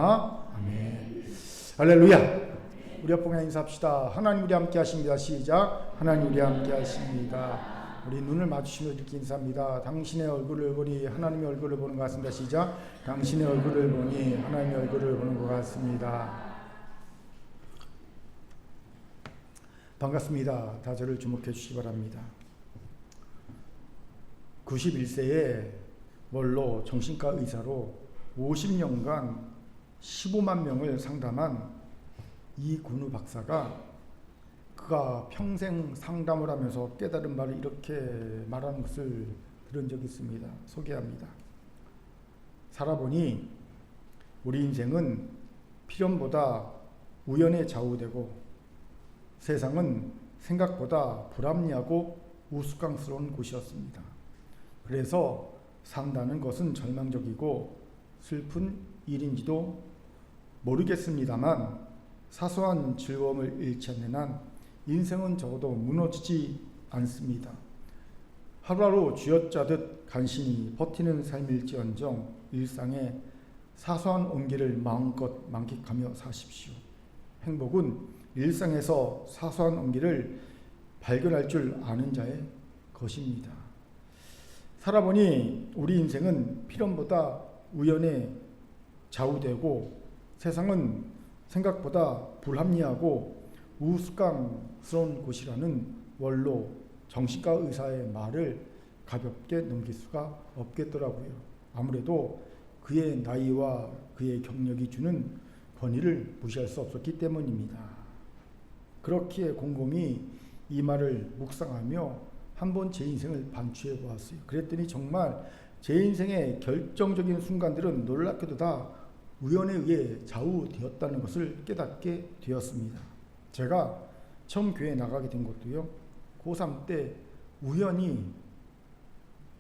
아멘. 할렐루야. 우리 옆봉에 인사합시다. 하나님 우리 함께 하십니다. 시작. 하나님 우리 함께 하십니다. 우리 눈을 마주치며 이렇게 인사합니다. 당신의 얼굴을 보니 하나님의 얼굴을 보는 것 같습니다. 시작. 당신의 얼굴을 보니 하나님의 얼굴을 보는 것 같습니다. 반갑습니다. 다 저를 주목해 주시기 바랍니다. 91세에 원로 정신과 의사로 50년간 15만 명을 상담한 이근우 박사가 그가 평생 상담을 하면서 깨달은 말을 이렇게 말하는 것을 들은 적이 있습니다. 소개합니다. 살아보니 우리 인생은 필연보다 우연에 좌우되고 세상은 생각보다 불합리하고 우스꽝스러운 곳이었습니다. 그래서 산다는 것은 절망적이고 슬픈 일인지도 모르겠습니다만 사소한 즐거움을 잃지 않는 한 인생은 적어도 무너지지 않습니다. 하루하루 쥐어짜듯 간신히 버티는 삶일지언정 일상의 사소한 온기를 마음껏 만끽하며 사십시오. 행복은 일상에서 사소한 온기를 발견할 줄 아는 자의 것입니다. 살아보니 우리 인생은 필연보다 우연에 좌우되고 세상은 생각보다 불합리하고 우스꽝스러운 곳이라는 원로 정신과 의사의 말을 가볍게 넘길 수가 없겠더라고요. 아무래도 그의 나이와 그의 경력이 주는 권위를 무시할 수 없었기 때문입니다. 그렇기에 곰곰이 이 말을 묵상하며 한번 제 인생을 반추해 보았어요. 그랬더니 정말 제 인생의 결정적인 순간들은 놀랍게도 다 우연에 의해 좌우되었다는 것을 깨닫게 되었습니다. 제가 처음 교회에 나가게 된 것도요, 고3 때 우연히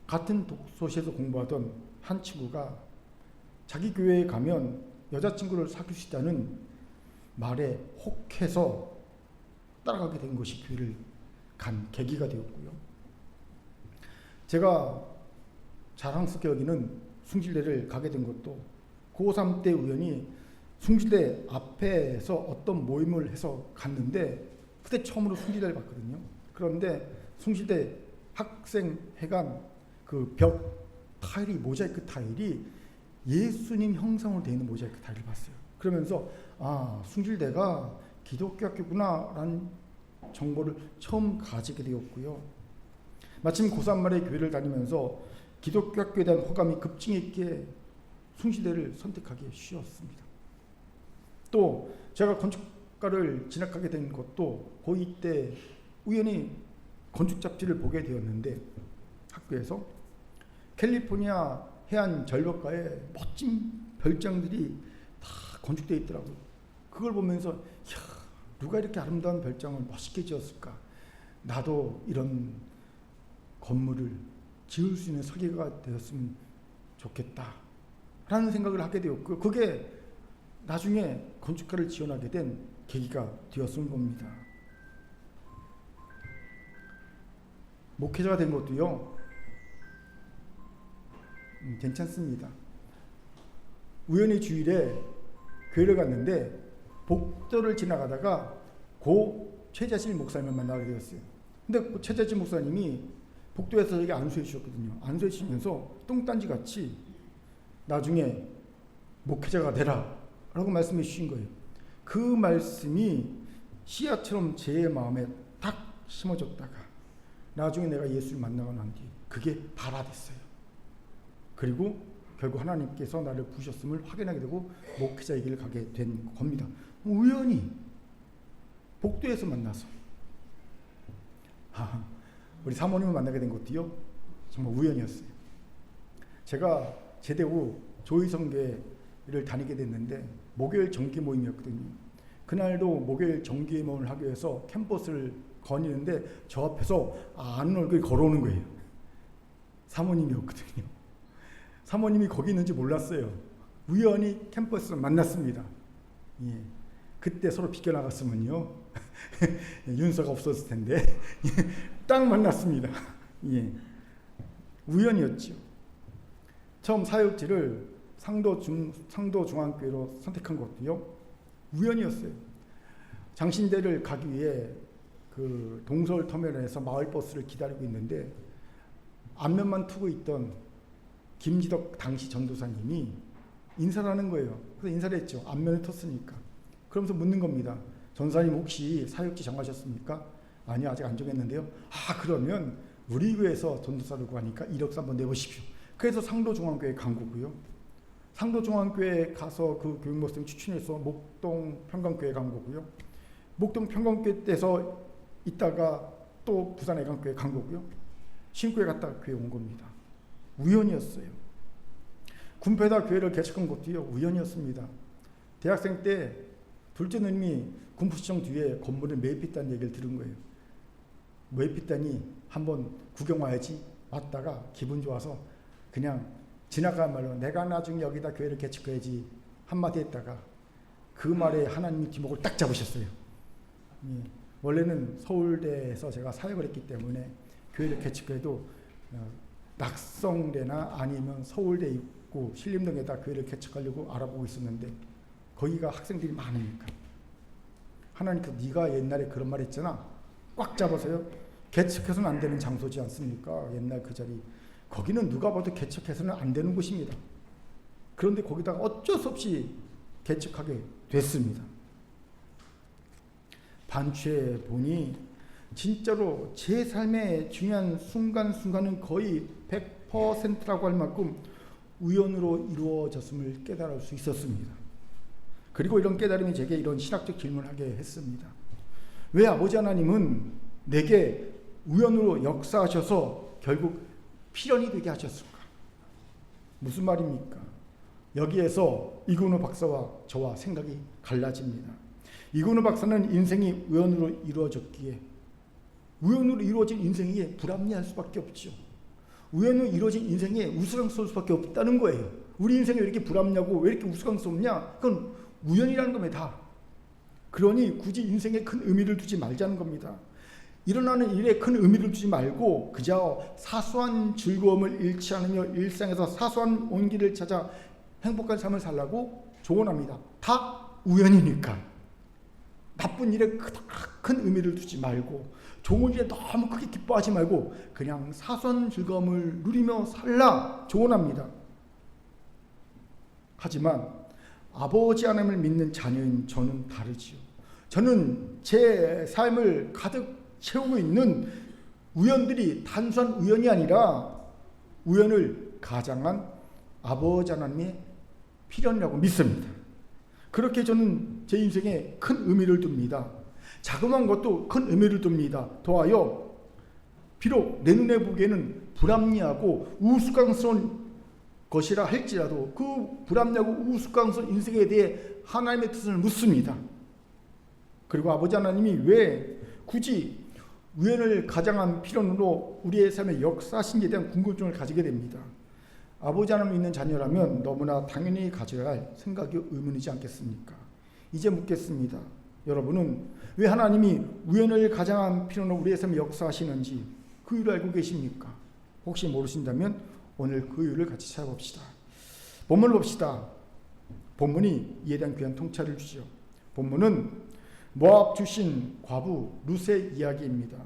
같은 독서실에서 공부하던 한 친구가 자기 교회에 가면 여자친구를 사귈 수 있다는 말에 혹해서 따라가게 된 것이 교회를 간 계기가 되었고요. 제가 자랑스럽게 여기는 숭실대를 가게 된 것도 고3 때 우연히 숭실대 앞에서 어떤 모임을 해서 갔는데 그때 처음으로 숭실대를 봤거든요. 그런데 숭실대 학생회관 그 벽 타일이 모자이크 타일이 예수님 형상으로 되어 있는 모자이크 타일을 봤어요. 그러면서 아, 숭실대가 기독교 학교구나 라는 정보를 처음 가지게 되었고요. 마침 고3 말에 교회를 다니면서 기독교 학교에 대한 호감이 급증했기에 숭실대를 선택하기 쉬웠습니다. 또 제가 건축과를 진학하게 된 것도 고2 때 우연히 건축 잡지를 보게 되었는데 학교에서 캘리포니아 해안 절벽가에 멋진 별장들이 다 건축되어 있더라고요. 그걸 보면서 야, 누가 이렇게 아름다운 별장을 멋있게 지었을까? 나도 이런 건물을 지을 수 있는 설계가 되었으면 좋겠다 라는 생각을 하게 되었고, 그게 나중에 건축가를 지원하게 된 계기가 되었을 겁니다. 목회자가 된 것도요, 괜찮습니다. 우연히 주일에 교회를 갔는데 복도를 지나가다가 고 최자실 목사님을 만나게 되었어요. 근데 그 최자실 목사님이 복도에서 저에게 안수해 주셨거든요. 안수해 주시면서 똥단지 같이 나중에 목회자가 되라 라고 말씀해 주신 거예요. 그 말씀이 씨앗처럼 제 마음에 딱 심어졌다가 나중에 내가 예수를 만나고 난 뒤 그게 발화됐어요. 그리고 결국 하나님께서 나를 부르셨음을 확인하게 되고 목회자의 길을 가게 된 겁니다. 우연히 복도에서 만나서 우리 사모님을 만나게 된 것도요, 정말 우연이었어요. 제가 제대 후 조의성교회를 다니게 됐는데 목요일 정기 모임이었거든요. 그날도 목요일 정기 모임을 하기 위해서 캠퍼스를 거니는데 저 앞에서 아는 얼굴이 걸어오는 거예요. 사모님이었거든요. 사모님이 거기 있는지 몰랐어요. 우연히 캠퍼스에서 만났습니다. 예. 그때 서로 비껴나갔으면요 윤서가 없었을 텐데 딱 만났습니다. 예. 우연이었죠. 처음 사역지를 상도 중앙교회로 선택한 것도요 우연이었어요. 장신대를 가기 위해 그 동서울 터미널에서 마을버스를 기다리고 있는데 안면만 투고 있던 김지덕 당시 전도사님이 인사를 하는 거예요. 그래서 인사를 했죠. 안면을 텄으니까. 그러면서 묻는 겁니다. 전사님 혹시 사역지 정하셨습니까? 아니요, 아직 안 정했는데요. 아, 그러면 우리 교회에서 전도사를 구하니까 이력서 한번 내보십시오. 그래서 상도중앙교회 간 거고요. 상도중앙교회 가서 그 교육 목사님 추천해서 목동 평강교회 간 거고요. 목동 평강교회에서 있다가 또 부산 애강교회 간 거고요. 신교회 갔다가 교회 온 겁니다. 우연이었어요. 군패다 교회를 개척한 것도요 우연이었습니다. 대학생 때 둘째 누님이 군포시청 뒤에 건물을 매입했다는 얘기를 들은 거예요. 매입했다니 한번 구경 와야지. 왔다가 기분 좋아서 그냥 지나가는 말로 내가 나중에 여기다 교회를 개척해야지 한마디 했다가 그 말에 하나님이 뒷목을 딱 잡으셨어요. 예. 원래는 서울대에서 제가 사역을 했기 때문에 교회를 개척해도 낙성대나 아니면 서울대 있고 신림동에다 교회를 개척하려고 알아보고 있었는데 거기가 학생들이 많으니까 하나님께서 네가 옛날에 그런 말 했잖아. 꽉 잡아서요. 개척해서는 안 되는 장소지 않습니까? 옛날 그 자리. 거기는 누가 봐도 개척해서는 안 되는 곳입니다. 그런데 거기다가 어쩔 수 없이 개척하게 됐습니다. 반추해 보니 진짜로 제 삶의 중요한 순간순간은 거의 100%라고 할 만큼 우연으로 이루어졌음을 깨달을 수 있었습니다. 그리고 이런 깨달음이 제게 이런 신학적 질문을 하게 했습니다. 왜 아버지 하나님은 내게 우연으로 역사하셔서 결국 필연이 되게 하셨을까? 무슨 말입니까? 여기에서 이근우 박사와 저와 생각이 갈라집니다. 이근우 박사는 인생이 우연으로 이루어졌기에 우연으로 이루어진 인생이 불합리할 수밖에 없죠. 우연으로 이루어진 인생에 우스꽝스러울 수밖에 없다는 거예요. 우리 인생이 왜 이렇게 불합리하고 왜 이렇게 우스꽝스럽냐? 그건 우연이라는 겁니다. 그러니 굳이 인생에 큰 의미를 두지 말자는 겁니다. 일어나는 일에 큰 의미를 두지 말고 그저 사소한 즐거움을 잃지 않으며 일상에서 사소한 온기를 찾아 행복한 삶을 살라고 조언합니다. 다 우연이니까. 나쁜 일에 큰 의미를 두지 말고 좋은 일에 너무 크게 기뻐하지 말고 그냥 사소한 즐거움을 누리며 살라 조언합니다. 하지만 아버지 하나님을 믿는 자녀인 저는 다르지요. 저는 제 삶을 가득 채우고 있는 우연들이 단순한 우연이 아니라 우연을 가장한 아버지 하나님의 필연이라고 믿습니다. 그렇게 저는 제 인생에 큰 의미를 둡니다. 자그마한 것도 큰 의미를 둡니다. 더하여 비록 내 눈에 보기에는 불합리하고 우스꽝스러운 것이라 할지라도 그 불합리하고 우스꽝스러운 인생에 대해 하나님의 뜻을 묻습니다. 그리고 아버지 하나님이 왜 굳이 우연을 가장한 필연으로 우리의 삶에 역사하신지에 대한 궁금증을 가지게 됩니다. 아버지 하나님 있는 자녀라면 너무나 당연히 가져야 할 생각이 의문이지 않겠습니까? 이제 묻겠습니다. 여러분은 왜 하나님이 우연을 가장한 필연으로 우리의 삶에 역사하시는지 그 이유를 알고 계십니까? 혹시 모르신다면 오늘 그 이유를 같이 찾아봅시다. 본문을 봅시다. 본문이 이에 대한 귀한 통찰을 주죠. 본문은 모압 출신 과부 룻의 이야기입니다.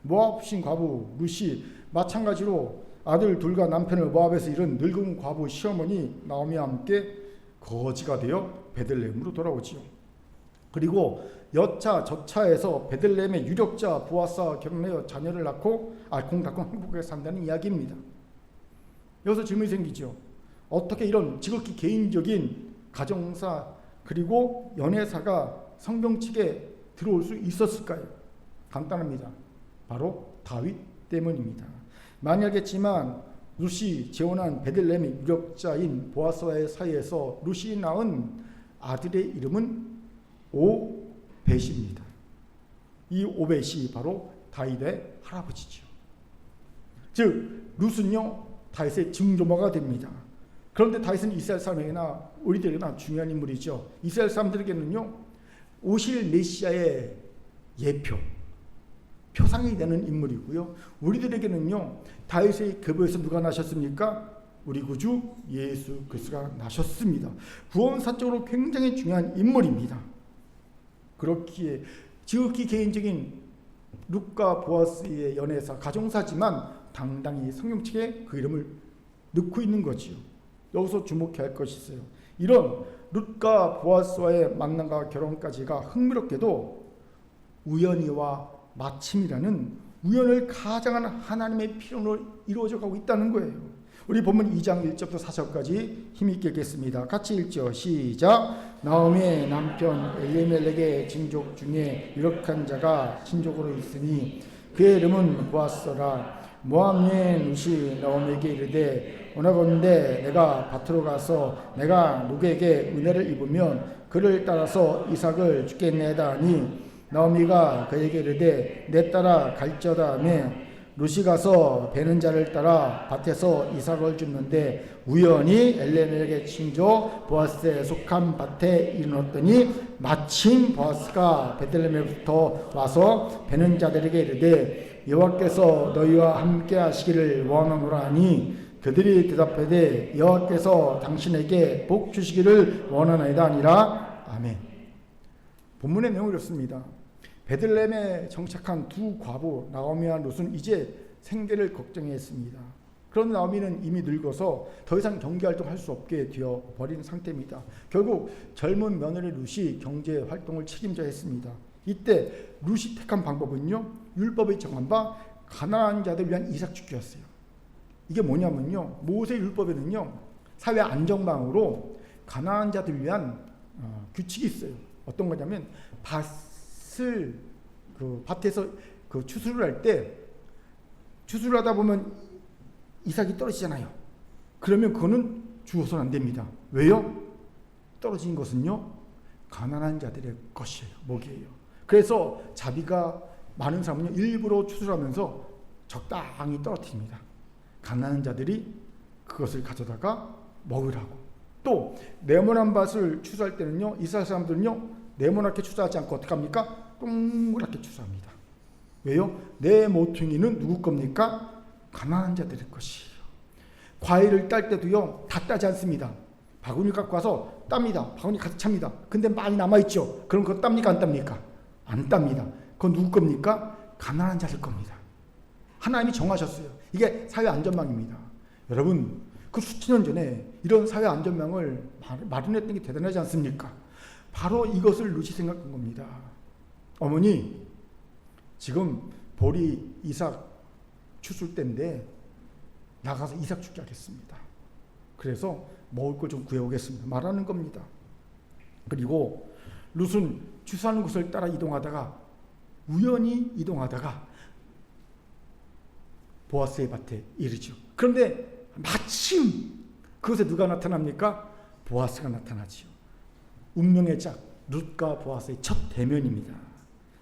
모압 출신 과부 룻이 마찬가지로 아들 둘과 남편을 모압에서 잃은 늙은 과부 시어머니 나오미와 함께 거지가 되어 베들레헴으로 돌아오지요. 그리고 여차 저차에서 베들레헴의 유력자 보아스와 결혼하여 자녀를 낳고 알콩달콩 행복하게 산다는 이야기입니다. 여기서 질문이 생기죠. 어떻게 이런 지극히 개인적인 가정사 그리고 연애사가 성경책에 들어올 수 있었을까요? 간단합니다. 바로 다윗 때문입니다. 많이 알겠지만 룻이 재혼한 베들레헴의 유력자인 보아스와의 사이에서 룻이 낳은 아들의 이름은 오벳입니다. 이 오벳이 바로 다윗의 할아버지죠. 즉 룻은요 다윗의 증조모가 됩니다. 그런데 다윗은 이스라엘 사람에게나 우리들에게나 중요한 인물이죠. 이스라엘 사람들에게는요 오실 메시아의 예표, 표상이 되는 인물이고요. 우리들에게는요 다윗의 계보에서 누가 나셨습니까? 우리 구주 예수 그리스도가 나셨습니다. 구원사적으로 굉장히 중요한 인물입니다. 그렇기에 지극히 개인적인 룻과 보아스의 연애사, 가정사지만 당당히 성경책에 그 이름을 넣고 있는 거지요. 여기서 주목해야 할 것이 있어요. 이런 룻과 보아스와의 만남과 결혼까지가 흥미롭게도 우연이와 마침이라는 우연을 가장한 하나님의 필요로 이루어져 가고 있다는 거예요. 우리 본문 2장 1절부터 4절까지 힘있게 읽겠습니다. 같이 읽죠. 시작. 나오미의 남편 엘리멜렉의 친족 중에 유력한 자가 친족으로 있으니 그의 이름은 보아스라. 모압 여인 룻이 나오미에게 이르되 원하건대 내가 밭으로 가서 내가 누구에게 은혜를 입으면 그를 따라서 이삭을 주겠나이다 하니 나오미가 그에게 이르되 내 따라 갈지어다 하며 룻이 가서 베는 자를 따라 밭에서 이삭을 줍는데 우연히 엘레멜렉의 친족 보아스에 속한 밭에 이르렀더니 마침 보아스가 베들레헴에부터 와서 베는 자들에게 이르되 여호와께서 너희와 함께 하시기를 원하노라 하니 그들이 대답하되 여호와께서 당신에게 복 주시기를 원하나이다 아니라. 아멘. 본문의 내용이 이렇습니다. 베들레헴에 정착한 두 과부 나오미와 룻은 이제 생계를 걱정했습니다. 그런 나오미는 이미 늙어서 더 이상 경제활동을 할 수 없게 되어 버린 상태입니다. 결국 젊은 며느리 룻이 경제활동을 책임져야 했습니다. 이때 룻이 택한 방법은요, 율법에 정한 바 가난한 자들 위한 이삭 주기였어요. 이게 뭐냐면요, 모세 율법에는요 사회 안전망으로 가난한 자들 위한 규칙이 있어요. 어떤 거냐면 밭에서 추수를 할 때 추수를 하다 보면 이삭이 떨어지잖아요. 그러면 그거는 주워서는 안 됩니다. 왜요? 떨어진 것은요 가난한 자들의 것이에요. 먹이에요. 그래서 자비가 많은 사람은요 일부러 추수를 하면서 적당히 떨어뜨립니다. 가난한 자들이 그것을 가져다가 먹으라고. 또 네모난 밭을 추수할 때는요 이스라엘 사람들은요 네모나게 추수하지 않고 어떻게 합니까? 동그랗게 추수합니다. 왜요? 내 모퉁이는 누구 겁니까? 가난한 자들의 것이에요. 과일을 딸 때도요 다 따지 않습니다. 바구니 갖고 와서 땁니다. 바구니 가득 찹니다. 근데 많이 남아있죠. 그럼 그거 땁니까 안 땁니까? 안 땁니다. 그건 누구 겁니까? 가난한 자들 겁니다. 하나님이 정하셨어요. 이게 사회 안전망입니다. 여러분 그 수천 년 전에 이런 사회 안전망을 마련했던 게 대단하지 않습니까? 바로 이것을 룻이 생각한 겁니다. 어머니, 지금 보리 이삭 추술 때인데 나가서 이삭 죽게 하겠습니다. 그래서 먹을 걸 좀 구해오겠습니다. 말하는 겁니다. 그리고 룻은 추수하는 곳을 따라 우연히 이동하다가 보아스의 밭에 이르죠. 그런데 마침 그곳에 누가 나타납니까? 보아스가 나타나지요. 운명의 짝 룻과 보아스의 첫 대면입니다.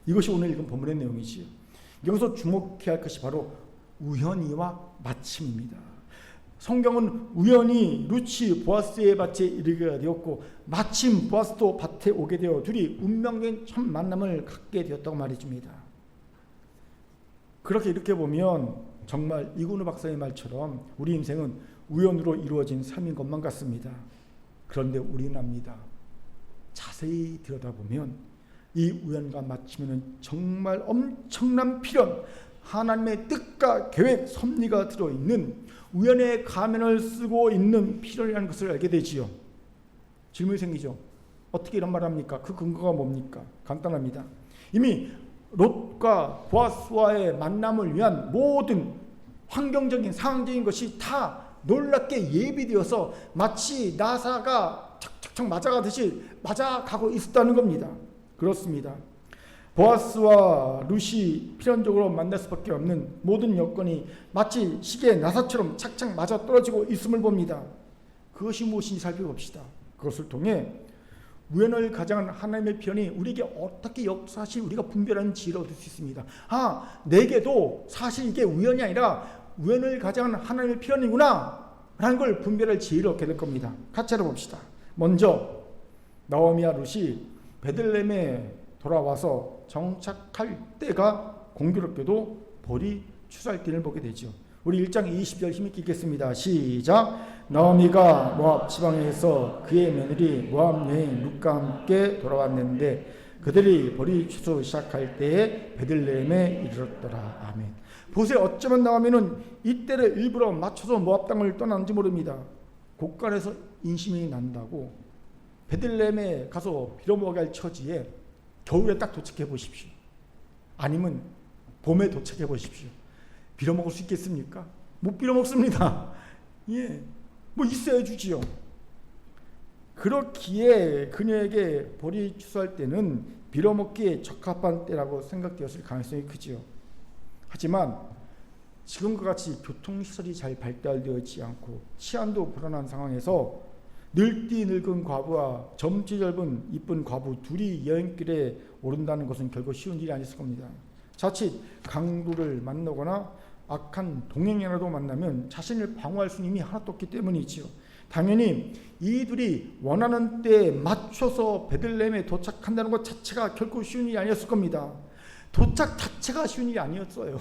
이것이 오늘 읽은 본문의 내용이지요. 여기서 주목해야 할 것이 바로 우연이와 마침입니다. 성경은 우연히 룻이 보아스의 밭에 이르게 되었고 마침 보아스도 밭에 오게 되어 둘이 운명적인 첫 만남을 갖게 되었다고 말해줍니다. 그렇게 이렇게 보면 정말 이근우 박사의 말처럼 우리 인생은 우연으로 이루어진 삶인 것만 같습니다. 그런데 우리는 압니다. 자세히 들여다보면 이 우연과 마침에는 정말 엄청난 필연, 하나님의 뜻과 계획, 섭리가 들어있는 우연의 가면을 쓰고 있는 필연이라는 것을 알게 되지요. 질문이 생기죠. 어떻게 이런 말을 합니까? 그 근거가 뭡니까? 간단합니다. 이미 롯과 보아스와의 만남을 위한 모든 환경적인 상황적인 것이 다 놀랍게 예비되어서 마치 나사가 착착착 맞아가듯이 맞아가고 있었다는 겁니다. 그렇습니다. 보아스와 룻이 필연적으로 만날 수밖에 없는 모든 여건이 마치 시계의 나사처럼 착착 맞아 떨어지고 있음을 봅니다. 그것이 무엇인지 살펴봅시다. 그것을 통해 우연을 가장한 하나님의 편이 우리에게 어떻게 역사시 우리가 분별하는 지혜를 얻을 수 있습니다. 내게도 사실 이게 우연이 아니라 우연을 가장한 하나님의 편이구나 라는 걸 분별할 지혜를 얻게 될 겁니다. 같이 알아봅시다. 먼저 나오미와 룻이 베들레헴에 돌아와서 정착할 때가 공교롭게도 보리 추수할 때를 보게 되죠. 우리 1장 20절 힘있게 읽겠습니다. 시작. 나오미가 모압 지방에서 그의 며느리 모압 여인 룻과 함께 돌아왔는데 그들이 보리 추수 시작할 때에 베들레헴에 이르렀더라. 아멘. 보세요. 어쩌면 나오미는 이때를 일부러 맞춰서 모압 땅을 떠났는지 모릅니다. 곳간에서 인심이 난다고 베들레헴에 가서 빌어먹어야 할 처지에 겨울에 딱 도착해 보십시오. 아니면 봄에 도착해 보십시오. 빌어먹을 수 있겠습니까? 못 빌어먹습니다. 예, 뭐 있어야 주지요. 그렇기에 그녀에게 보리 추수할 때는 빌어먹기에 적합한 때라고 생각되었을 가능성이 크지요. 하지만 지금과 같이 교통시설이 잘 발달되어 있지 않고 치안도 불안한 상황에서 늙디 늙은 과부와 젊지 젊은 이쁜 과부 둘이 여행길에 오른다는 것은 결코 쉬운 일이 아니었을 겁니다. 자칫 강도를 만나거나 악한 동행이라도 만나면 자신을 방어할 수 이미 하나도 없기 때문이지요. 당연히 이들이 원하는 때에 맞춰서 베들레헴에 도착한다는 것 자체가 결코 쉬운 일이 아니었을 겁니다. 도착 자체가 쉬운 일이 아니었어요.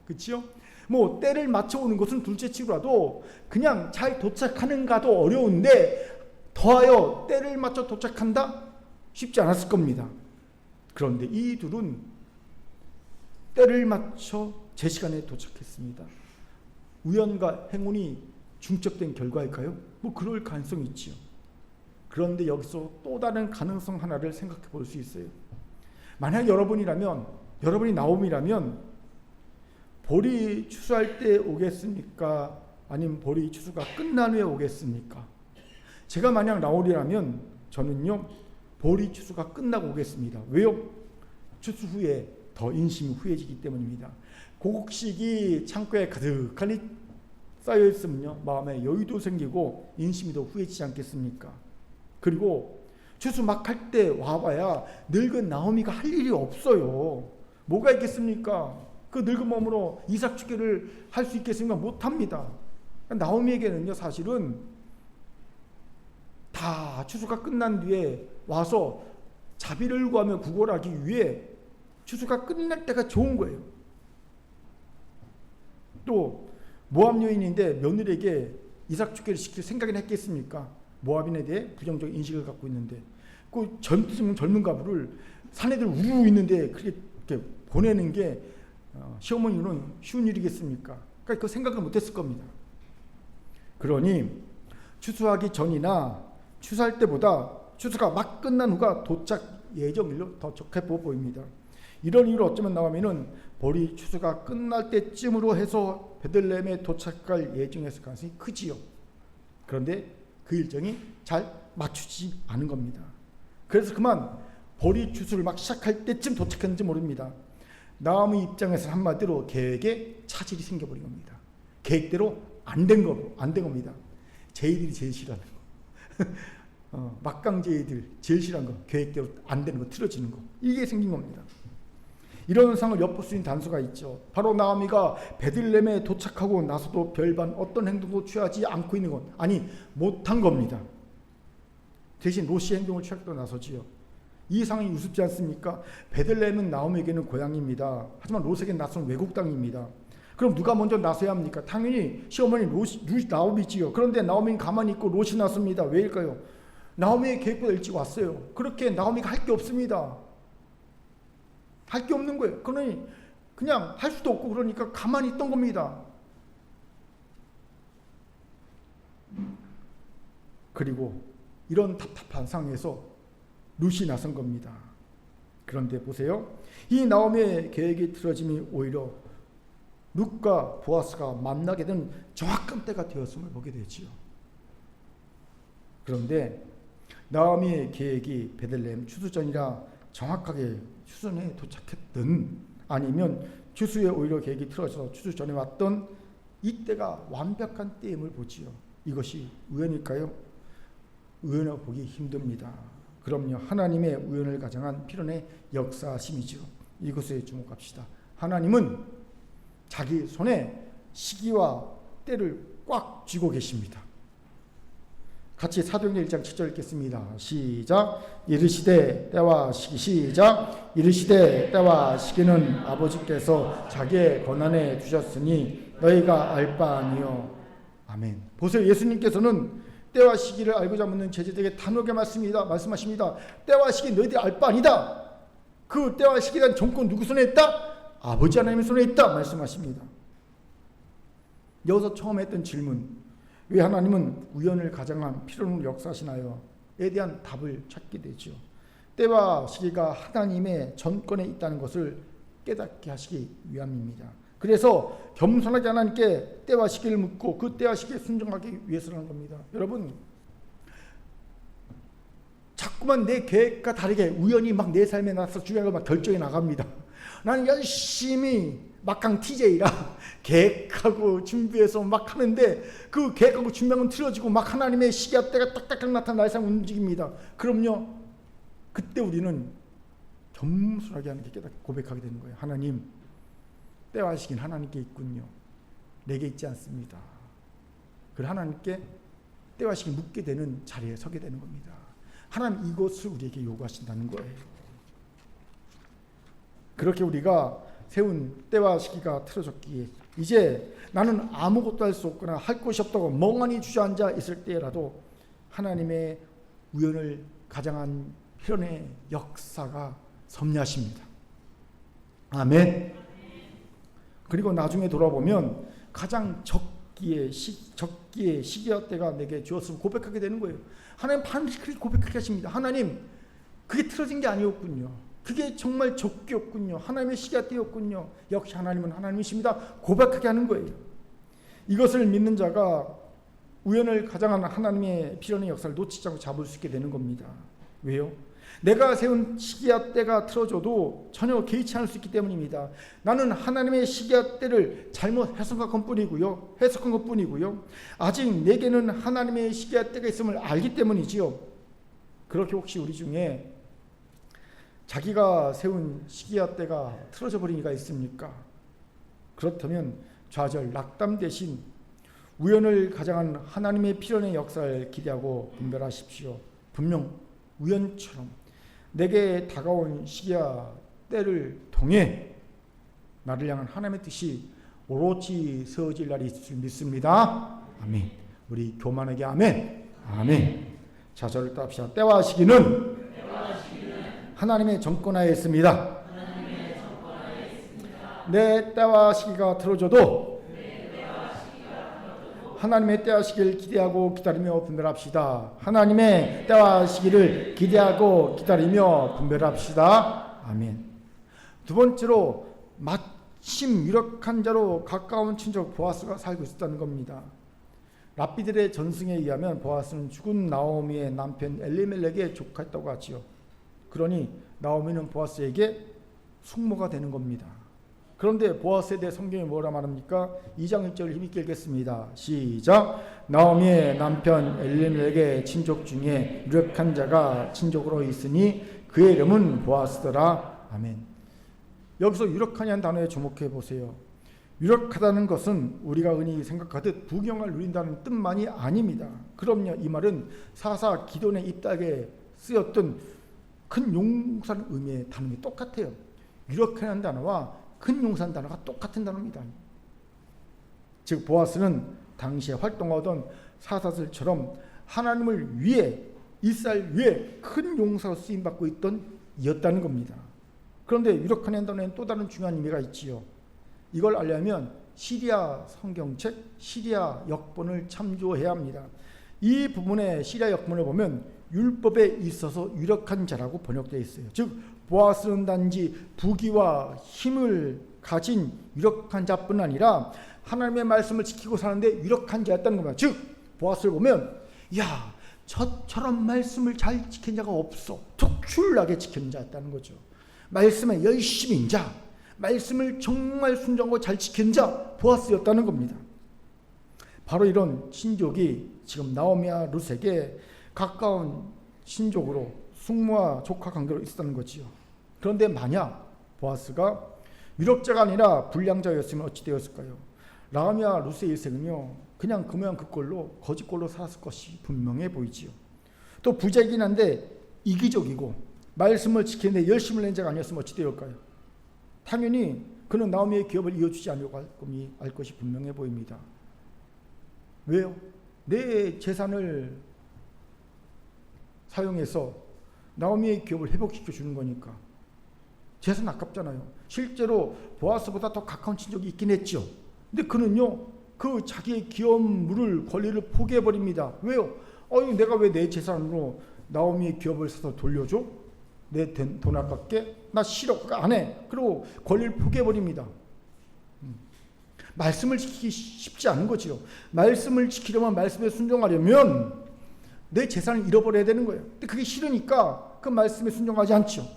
그렇죠? 뭐 때를 맞춰오는 것은 둘째치고라도 그냥 잘 도착하는가도 어려운데 더하여 때를 맞춰 도착한다? 쉽지 않았을 겁니다. 그런데 이 둘은 때를 맞춰 제 시간에 도착했습니다. 우연과 행운이 중첩된 결과일까요? 뭐 그럴 가능성이 있지요. 그런데 여기서 또 다른 가능성 하나를 생각해 볼 수 있어요. 만약 여러분이 나옴이라면 보리 추수할 때 오겠습니까? 아니면 보리 추수가 끝난 후에 오겠습니까? 제가 만약 나오리라면 저는요 보리 추수가 끝나고 오겠습니다. 왜요? 추수 후에 더 인심이 후해지기 때문입니다. 곡식이 창고에 가득하니 쌓여 있으면요 마음에 여유도 생기고 인심이 더 후해지지 않겠습니까? 그리고 추수 막 할 때 와봐야 늙은 나오미가 할 일이 없어요. 뭐가 있겠습니까? 그 늙은 몸으로 이삭 축제를 할 수 있겠습니까? 못합니다. 나오미에게는요 사실은 다 추수가 끝난 뒤에 와서 자비를 구하며 구걸하기 위해 추수가 끝날 때가 좋은 거예요. 또 모압 여인인데 며느리에게 이삭 축제를 시킬 생각이나 했겠습니까? 모압인에 대해 부정적 인식을 갖고 있는데 그 젊은 가부를 사내들 우르르 있는데 그렇게 보내는 게 시어머니는 쉬운 일이겠습니까? 그러니까 그 생각을 못했을 겁니다. 그러니 추수하기 전이나 추수할 때보다 추수가 막 끝난 후가 도착 예정일로 더 적합해 보입니다. 이런 이유로 어쩌면 나오면은 보리 추수가 끝날 때쯤으로 해서 베들레헴에 도착할 예정이었을 가능성이 크지요. 그런데 그 일정이 잘 맞추지 않은 겁니다. 그래서 그만 보리 추수를 막 시작할 때쯤 도착했는지 모릅니다. 나오미 입장에서 한마디로 계획에 차질이 생겨버린 겁니다. 계획대로 안 된 겁니다. 제이들이 제일 싫어하는 거. 막강제이들 제일 싫어하는 거. 계획대로 안 되는 거, 틀어지는 거. 이게 생긴 겁니다. 이런 상을 엿볼 수 있는 단서가 있죠. 바로 나오미가 베들레헴에 도착하고 나서도 별반 어떤 행동도 취하지 않고 있는 것. 아니 못한 겁니다. 대신 롯이 행동을 취하고 나서지요. 이 상황이 우습지 않습니까? 베들레헴은 나오미에게는 고향입니다. 하지만 롯에게는 낯선 외국 땅입니다. 그럼 누가 먼저 나서야 합니까? 당연히 시어머니 롯이 나오미지요. 그런데 나오미는 가만히 있고 롯이 나섭니다. 왜일까요? 나오미의 계획보다 일찍 왔어요. 그렇게 나오미가 할 게 없습니다. 할 게 없는 거예요. 그러니 그냥 할 수도 없고 그러니까 가만히 있던 겁니다. 그리고 이런 답답한 상황에서 룻이 나선 겁니다. 그런데 보세요. 이 나오미의 계획이 틀어짐이 오히려 룻과 보아스가 만나게 된 정확한 때가 되었음을 보게 되지요. 그런데 나오미의 계획이 베들레헴 추수 전이라 정확하게 추수 전에 도착했든 아니면 추수에 오히려 계획이 틀어져서 추수 전에 왔던 이때가 완벽한 때임을 보지요. 이것이 우연일까요? 우연하고 보기 힘듭니다. 그럼요. 하나님의 우연을 가장한 필연의 역사심이죠. 이것에 주목합시다. 하나님은 자기 손에 시기와 때를 꽉 쥐고 계십니다. 같이 사도행전 1장 7절 읽겠습니다. 시작. 이르시되 때와 시기. 시작. 이르시되 때와 시기는 아버지께서 자기의 권한에 주셨으니 너희가 알 바 아니요. 아멘. 보세요. 예수님께서는 때와 시기를 알고자 묻는 제자들에게 단호하게 말씀하십니다. 때와 시기 너희들이 알 바 아니다. 그 때와 시기에 대한 정권 누구 손에 있다? 아버지 하나님의 손에 있다 말씀하십니다. 여기서 처음 했던 질문, 왜 하나님은 우연을 가장한 필요로 역사하시나요?에 대한 답을 찾게 되죠. 때와 시기가 하나님의 전권에 있다는 것을 깨닫게 하시기 위함입니다. 그래서 겸손하게 하나님께 때와 시기를 묻고 그 때와 시기에 순종하기 위해서라는 겁니다. 여러분, 자꾸만 내 계획과 다르게 우연히 막 내 삶에 나서 중요한 걸 막 결정해 나갑니다. 나는 열심히 막강 TJ라 계획하고 준비해서 막 하는데 그 계획하고 준비한 건 틀어지고 막 하나님의 시기와 때가 딱딱딱 나타나 나의 삶을 움직입니다. 그럼요, 그때 우리는 겸손하게 하나님께 깨닫고 고백하게 되는 거예요. 하나님, 때와 시기는 하나님께 있군요. 내게 있지 않습니다. 그래 하나님께 때와 시기 묻게 되는 자리에 서게 되는 겁니다. 하나님 이것을 우리에게 요구하신다는 거예요. 그렇게 우리가 세운 때와 시기가 틀어졌기에 이제 나는 아무것도 할 수 없거나 할 것이 없다고 멍하니 주저앉아 있을 때라도 하나님의 우연을 가장한 필연의 역사가 섭리하십니다. 아멘. 그리고 나중에 돌아보면 가장 적기에 시기와 때가 내게 주었음을 고백하게 되는 거예요. 하나님 반드시 그렇게 고백하게 하십니다. 하나님, 그게 틀어진 게 아니었군요. 그게 정말 적기였군요. 하나님의 시기와 때였군요. 역시 하나님은 하나님이십니다. 고백하게 하는 거예요. 이것을 믿는 자가 우연을 가장한 하나님의 필연의 역사를 놓치지 않고 잡을 수 있게 되는 겁니다. 왜요? 내가 세운 시기와 때가 틀어져도 전혀 개의치 않을 수 있기 때문입니다. 나는 하나님의 시기와 때를 잘못 해석한 것뿐이고요. 아직 내게는 하나님의 시기와 때가 있음을 알기 때문이지요. 그렇게 혹시 우리 중에 자기가 세운 시기와 때가 틀어져 버린 이가 있습니까? 그렇다면 좌절, 낙담 대신 우연을 가장한 하나님의 필연의 역사를 기대하고 분별하십시오. 분명 우연처럼 내게 다가온 시기와 때를 통해 나를 향한 하나님의 뜻이 오롯이 세워질 날이 있을 줄 믿습니다. 아멘. 우리 교만에게 아멘. 아멘. 자, 저를 따릅시다. 때와 시기는 하나님의 정권하에 있습니다. 내 때와 시기가 틀어져도 하나님의 때와 시기를 기대하고 기다리며 분별합시다. 하나님의 때와 시기를 기대하고 기다리며 분별합시다. 아멘. 두 번째로 마침 유력한 자로 가까운 친족 보아스가 살고 있었다는 겁니다. 랍비들의 전승에 의하면 보아스는 죽은 나오미의 남편 엘리멜렉의 조카였다고 하지요. 그러니 나오미는 보아스에게 숙모가 되는 겁니다. 그런데 보아스에 대해 성경이 뭐라 말합니까? 2장 1절을 힘있게 읽겠습니다. 시작. 나오미의 남편 엘리멜렉의 친족 중에 유력한 자가 친족으로 있으니 그의 이름은 보아스더라. 아멘. 여기서 유력하냐는 단어에 주목해 보세요. 유력하다는 것은 우리가 흔히 생각하듯 부경을 누린다는 뜻만이 아닙니다. 그럼요, 이 말은 사사 기돈의 입닥에 쓰였던 큰 용산 의미의 단어이 똑같아요. 유력하다는 단어와 큰 용산 단어가 똑같은 단어입니다. 즉 보아스는 당시에 활동하던 사사들처럼 하나님을 위해 이스라엘 위해 큰 용사로 쓰임받고 있던 이였다는 겁니다. 그런데 유력한 단어에는 또 다른 중요한 의미가 있지요. 이걸 알려면 시리아 성경책 시리아 역본을 참조해야 합니다. 이 부분의 시리아 역본을 보면 율법에 있어서 유력한 자라고 번역되어 있어요. 즉 보아스는 단지 부귀와 힘을 가진 유력한 자뿐 아니라 하나님의 말씀을 지키고 사는데 유력한 자였다는 겁니다. 즉 보아스를 보면 야, 저처럼 말씀을 잘 지킨 자가 없어. 특출나게 지키는 자였다는 거죠. 말씀에 열심인 자, 말씀을 정말 순종하고 잘 지킨 자 보아스였다는 겁니다. 바로 이런 친족이 지금 나오미와 룻에게 가까운 친족으로 숙모와 조카 관계로 있었다는 거지요. 그런데 만약 보아스가 유력자가 아니라 불량자였으면 어찌 되었을까요? 나오미와 룻의 일생은요, 그냥 그 모양 그 꼴로 거짓꼴로 살았을 것이 분명해 보이지요. 또 부자이긴 한데 이기적이고 말씀을 지키는데 열심을 낸 자가 아니었으면 어찌 되었을까요? 당연히 그는 나오미의 기업을 이어주지 않으려고 할 것이 분명해 보입니다. 왜요? 내 재산을 사용해서 나오미의 기업을 회복시켜 주는 거니까. 재산 아깝잖아요. 실제로 보아스보다 더 가까운 친족이 있긴 했죠. 근데 그는요, 그 자기의 기업물을 권리를 포기해 버립니다. 왜요? 내가 왜 내 재산으로 나오미의 기업을 사서 돌려줘? 내 돈 아깝게? 나 싫어. 안 해. 그리고 권리를 포기해 버립니다. 말씀을 지키기 쉽지 않은 거지요. 말씀을 지키려면, 말씀에 순종하려면 내 재산을 잃어버려야 되는 거예요. 근데 그게 싫으니까 그 말씀에 순종하지 않죠.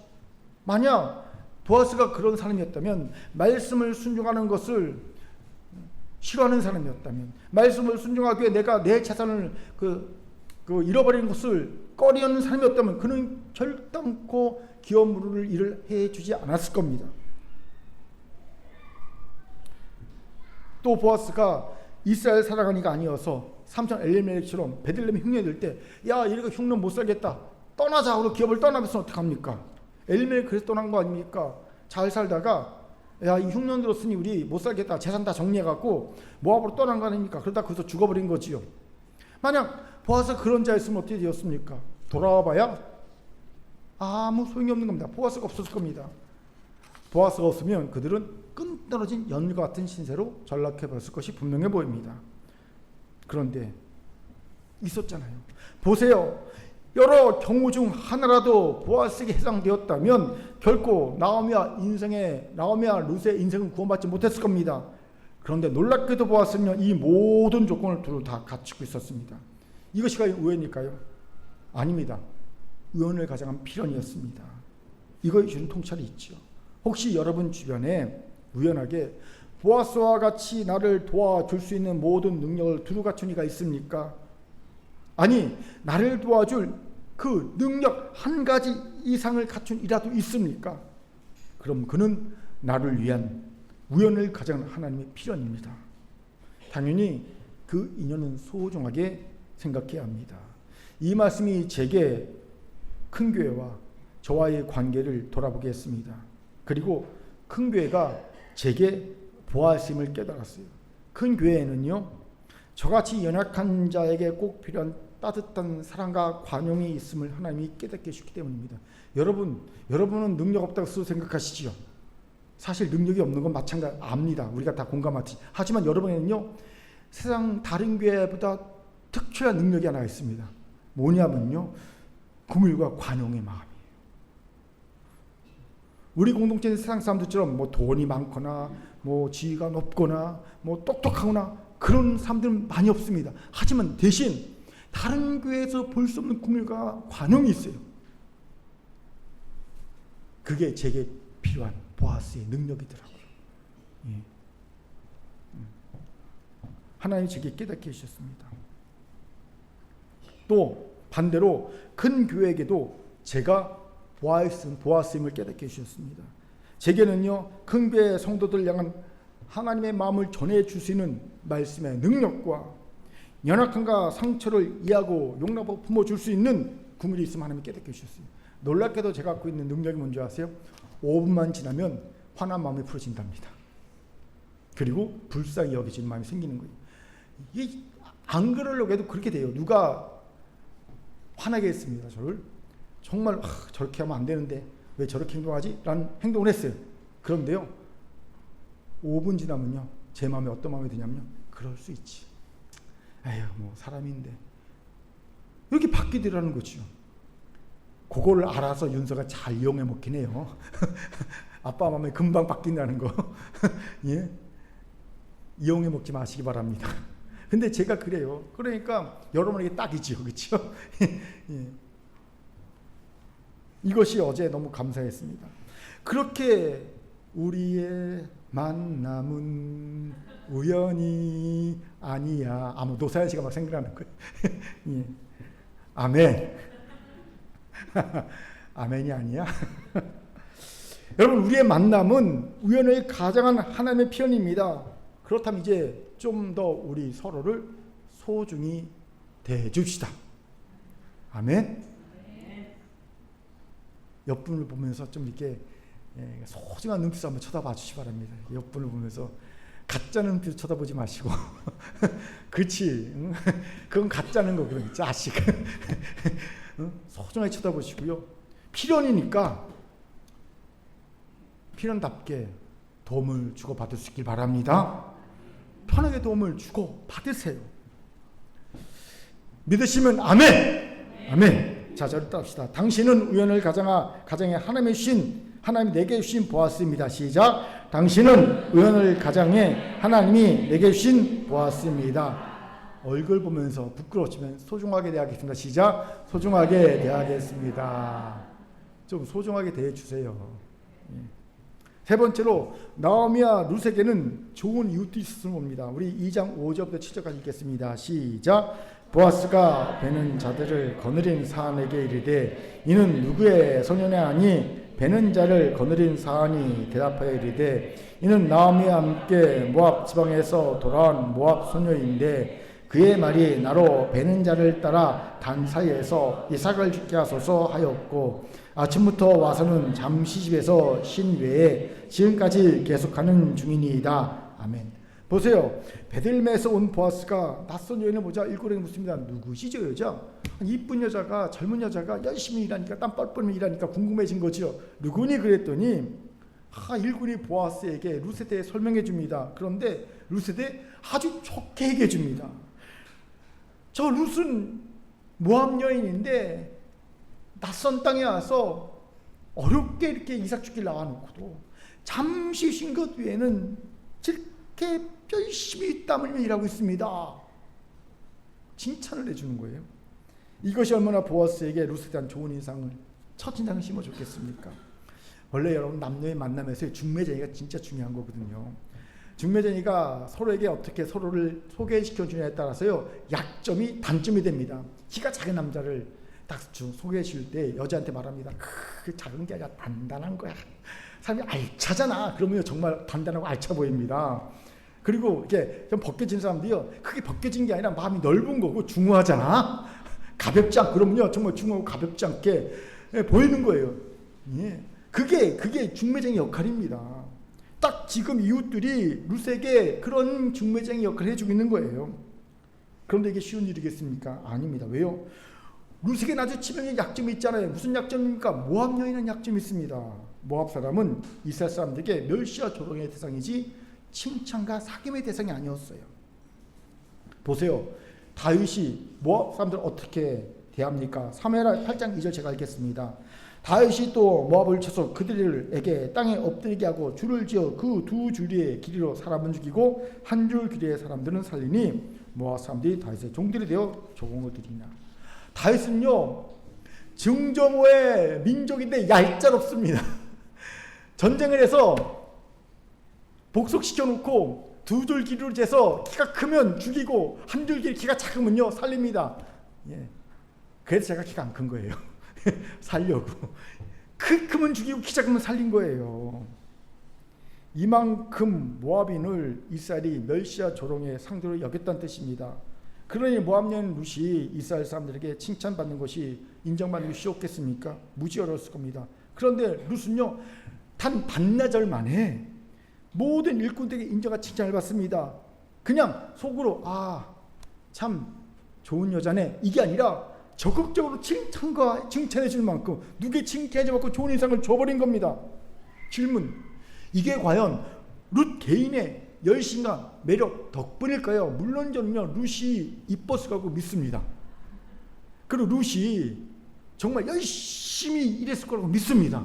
만약 보아스가 그런 사람이었다면, 말씀을 순종하는 것을 싫어하는 사람이었다면, 말씀을 순종하기 위해 내가 내 재산을 잃어버리는 것을 꺼리는 사람이었다면, 그는 결단코 기업물을 일을 해주지 않았을 겁니다. 또 보아스가 이스라엘 살아가니가 아니어서 삼촌 엘리멜렉처럼 베들레헴 흉년이 들 때, 야, 이렇게 흉년 못 살겠다, 떠나자. 그러고 기업을 떠나면서 어떡합니까? 엘리멜렉 그래서 떠난 거 아닙니까? 잘 살다가, 야, 이 흉년 들었으니 우리 못 살겠다, 재산 다 정리해갖고 모압으로 떠난 거 아닙니까? 그러다 거기서 죽어버린 거지요. 만약 보아스가 그런 자였으면 어떻게 되었습니까? 돌아와봐야 아무 소용이 없는 겁니다. 보아스가 없었을 겁니다. 보아스가 없으면 그들은 끈떨어진 연과 같은 신세로 전락해버렸을 것이 분명해 보입니다. 그런데 있었잖아요. 보세요. 여러 경우 중 하나라도 보아스에게 해당되었다면 결코 나오미와 룻의 인생은 구원받지 못했을 겁니다. 그런데 놀랍게도 보아스는 이 모든 조건을 두루 다 갖추고 있었습니다. 이것이 우연일까요? 아닙니다. 우연을 가장한 필연이었습니다. 이거에 주는 통찰이 있죠. 혹시 여러분 주변에 우연하게 보아스와 같이 나를 도와줄 수 있는 모든 능력을 두루 갖춘 이가 있습니까? 아니, 나를 도와줄 그 능력 한 가지 이상을 갖춘 이라도 있습니까? 그럼 그는 나를 위한 우연을 가장한 하나님의 필연입니다. 당연히 그 인연은 소중하게 생각해야 합니다. 이 말씀이 제게 큰 교회와 저와의 관계를 돌아보게 했습니다. 그리고 큰 교회가 제게 보아심을 깨달았어요. 큰 교회에는요, 저같이 연약한 자에게 꼭 필요한 따뜻한 사랑과 관용이 있음을 하나님이 깨닫게 해주기 때문입니다. 여러분은 능력 없다고 스스로 생각하시지요. 사실 능력이 없는 건 마찬가지 압니다. 우리가 다 공감하지. 하지만 여러분에는요, 세상 다른 교회보다 특출한 능력이 하나 있습니다. 뭐냐면요, 긍휼과 관용의 마음이에요. 우리 공동체는 세상 사람들처럼 뭐 돈이 많거나 뭐 지위가 높거나 뭐 똑똑하거나 그런 사람들은 많이 없습니다. 하지만 대신 다른 교회에서 볼 수 없는 긍휼과 관용이 있어요. 그게 제게 필요한 보아스의 능력이더라고요. 예. 하나님이 제게 깨닫게 해주셨습니다. 또 반대로 큰 교회에게도 제가 보아스임을 깨닫게 해주셨습니다. 제게는요, 큰 교회 성도들 향한 하나님의 마음을 전해줄 수 있는 말씀의 능력과 연약함과 상처를 이해하고 용납하고 품어줄 수 있는 긍휼이 있으면 하나님이 깨닫게 해주셨어요. 놀랍게도 제가 갖고 있는 능력이 뭔지 아세요? 5분만 지나면 화난 마음이 풀어진답니다. 그리고 불쌍히 여겨지는 마음이 생기는 거예요. 이게 안 그러려고 해도 그렇게 돼요. 누가 화나게 했습니다. 저를 정말 저렇게 하면 안 되는데 왜 저렇게 행동하지? 라는 행동을 했어요. 그런데요, 5분 지나면요, 제 마음에 어떤 마음이 드냐면요, 그럴 수 있지. 에휴, 뭐 사람인데. 이렇게 바뀌더라는 거죠. 그걸 알아서 윤서가 잘 이용해 먹긴 해요. 아빠 마음에 금방 바뀐다는 거. 예? 이용해 먹지 마시기 바랍니다. 근데 제가 그래요. 그러니까 여러분에게 딱이죠. 그렇죠? 예. 이것이 어제 너무 감사했습니다. 그렇게 우리의 만남은 우연이 아니야. 노사연 씨가 막 생각나는 거예요. 예. 아멘. 아멘이 아니야. 여러분, 우리의 만남은 우연을 가장한 하나님의 편입니다. 그렇다면 이제 좀 더 우리 서로를 소중히 대해줍시다. 아멘. 옆분을 보면서 좀 이렇게 소중한 눈빛을 한번 쳐다봐 주시기 바랍니다. 옆분을 보면서 가짜 눈빛을 쳐다보지 마시고 그렇지, 응? 그건 가짜는 거, 그런 자식. 응? 소중하게 쳐다보시고요. 필연이니까 필연답게 도움을 주고 받을 수 있길 바랍니다. 편하게 도움을 주고 받으세요. 믿으시면 아멘. 아멘. 자, 저를 따릅시다. 당신은 우연을 가장에 하나님이 주신, 하나님이 내게 주신 보았습니다. 시작. 당신은 우연을 가장에 하나님이 내게 주신 보았습니다. 얼굴 보면서 부끄러워지면 소중하게 대하겠습니다. 시작. 소중하게 대하겠습니다. 좀 소중하게 대해주세요. 세 번째로 나오미와 룻에게는 좋은 이웃도 있었을 봅니다. 우리 2장 5절부터 7절까지 읽겠습니다. 시작. 보아스가 베는 자들을 거느린 사안에게 이르되 이는 누구의 소년이 아니 베는 자를 거느린 사안이 대답하여 이르되 이는 나오미와 함께 모압 지방에서 돌아온 모압 소녀인데 그의 말이 나로 베는 자를 따라 단 사이에서 이삭을 죽게 하소서 하였고 아침부터 와서는 잠시 집에서 쉰 외에 지금까지 계속하는 중이니이다. 아멘. 보세요. 베들레헴에서 온 보아스가 낯선 여인을 보자 일골에게 묻습니다. 누구시 저 여자? 이쁜 여자가, 젊은 여자가 열심히 일하니까, 땀 뻘뻘 일하니까 궁금해진 거죠. 누구니? 그랬더니 일꾼이 보아스에게 룻에 대해 설명해 줍니다. 그런데 룻에 대해 아주 좋게 얘기해 줍니다. 저 룻은 모압 여인인데 낯선 땅에 와서 어렵게 이렇게 이삭 죽기를 낳아놓고도 잠시 쉰 것 외에는 이렇게 열심히 땀 흘리며 일하고 있습니다. 칭찬을 해주는 거예요. 이것이 얼마나 보아스에게 룻에 대한 좋은 인상을, 첫 인상을 심어줬겠습니까? 원래 여러분 남녀의 만남에서 중매쟁이가 진짜 중요한 거거든요. 중매쟁이가 서로에게 어떻게 서로를 소개시켜 주냐에 따라서요 약점이 단점이 됩니다. 키가 작은 남자를 딱 소개해 줄 때 여자한테 말합니다. 그 작은 게 아니라 단단한 거야. 사람이 알차잖아. 그러면 정말 단단하고 알차 보입니다. 그리고 이렇게 좀 벗겨진 사람들이요 크게 벗겨진 게 아니라 마음이 넓은 거고 중후하잖아. 가볍지 않고 그러면요 정말 중후하고 가볍지 않게 보이는 거예요. 예. 그게 중매쟁이 역할입니다. 딱 지금 이웃들이 룻에게 그런 중매쟁이 역할을 해주고 있는 거예요. 그런데 이게 쉬운 일이겠습니까? 아닙니다. 왜요? 룻에게 아주 치명적인 약점이 있잖아요. 무슨 약점입니까? 모압 여인은 약점이 있습니다. 모압 사람은 이스라엘 사람들에게 멸시와 조롱의 대상이지 칭찬과 사귐의 대상이 아니었어요. 보세요. 다윗이 모압 사람들을 어떻게 대합니까? 사무엘하 8장 2절 제가 읽겠습니다. 다윗이 또 모압을 쳐서 그들에게 땅에 엎드리게 하고 줄을 지어 그 두 줄의 길이로 사람은 죽이고 한 줄 길이의 사람들은 살리니 모압 사람들이 다윗의 종들이 되어 조공을 드리나. 다윗은요 증조모의 민족인데 얄짤없습니다. 전쟁을 해서 복속시켜 놓고 두 줄 길이로 재서 키가 크면 죽이고 한 줄 길이 키가 작으면요 살립니다. 예. 그래서 제가 키가 안 큰 거예요. 살려고. 크면 죽이고 키 작으면 살린 거예요. 이만큼 모압인을 이스라엘이 멸시와 조롱의 상대로 여겼다는 뜻입니다. 그러니 모압 여인 룻이 이스라엘 사람들에게 칭찬받는 것이 인정받는 것이 쉬웠겠습니까? 무지 어려웠을 겁니다. 그런데 룻은요 단 반나절 만에 모든 일꾼들에게 인정과 칭찬을 받습니다. 그냥 속으로 참 좋은 여자네 이게 아니라 적극적으로 칭찬해 줄 만큼 누구의 칭찬해 줄 만큼 좋은 인상을 줘버린 겁니다. 질문, 이게 과연 룻 개인의 열심과 매력 덕분일까요? 물론 저는요 룻이 이뻤을 거라고 믿습니다. 그리고 룻이 정말 열심히 일했을 거라고 믿습니다.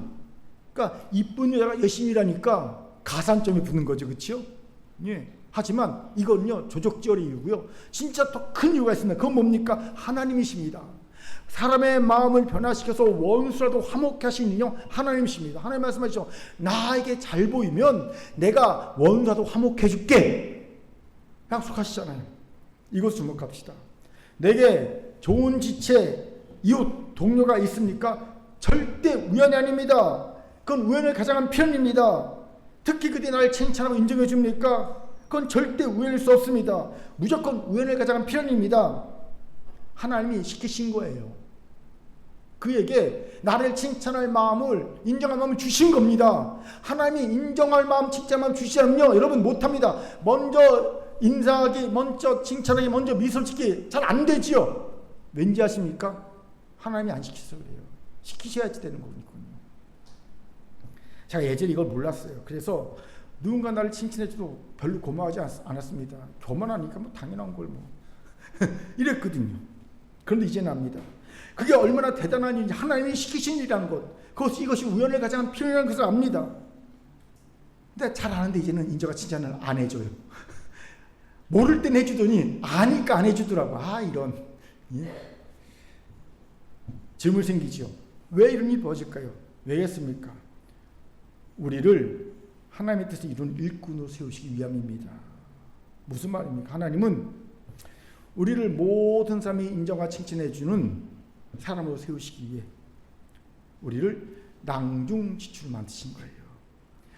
그러니까 이쁜 여자가 열심히 일하니까 가산점이 붙는 거죠. 그렇죠? 예. 하지만 이건요 조적지어의 이유고요. 진짜 더 큰 이유가 있습니다. 그건 뭡니까? 하나님이십니다. 사람의 마음을 변화시켜서 원수라도 화목케 하시는 하나님이십니다. 하나님 말씀하시죠. 나에게 잘 보이면 내가 원수라도 화목해 줄게 약속하시잖아요. 이것 주목합시다. 내게 좋은 지체, 이웃, 동료가 있습니까? 절대 우연이 아닙니다. 그건 우연을 가장한 필연입니다. 특히 그들이 나를 칭찬하고 인정해 줍니까? 그건 절대 우연일 수 없습니다. 무조건 우연을 가장한 필연입니다. 하나님이 시키신 거예요. 그에게 나를 칭찬할 마음을, 인정할 마음을 주신 겁니다. 하나님이 인정할 마음, 칭찬할 마음 주시지 않으면 여러분 못합니다. 먼저 인사하기, 먼저 칭찬하기, 먼저 미소를 짓기 잘 안 되지요. 왠지 아십니까? 하나님이 안 시켜서 그래요. 시키셔야지 되는 거군요. 제가 예전에 이걸 몰랐어요. 그래서 누군가 나를 칭찬해줘도 별로 고마워하지 않았습니다. 교만하니까 뭐 당연한 걸 뭐 이랬거든요. 그런데 이제는 압니다. 그게 얼마나 대단한 일인지, 하나님이 시키신 일이라는 것, 이것이 우연을 가장 필요한 것을 압니다. 근데 잘 아는데 이제는 인정과 칭찬을 안 해줘요. 모를 땐 해주더니 아니까 안 해주더라고. 이런 질문 생기죠. 왜 이런 일이 벌어질까요? 왜 했습니까? 우리를 하나님의 뜻을 이룬 일꾼으로 세우시기 위함입니다. 무슨 말입니까? 하나님은 우리를 모든 사람이 인정과 칭찬해 주는 사람으로 세우시기 위해 우리를 낭중지추로 만드신 거예요.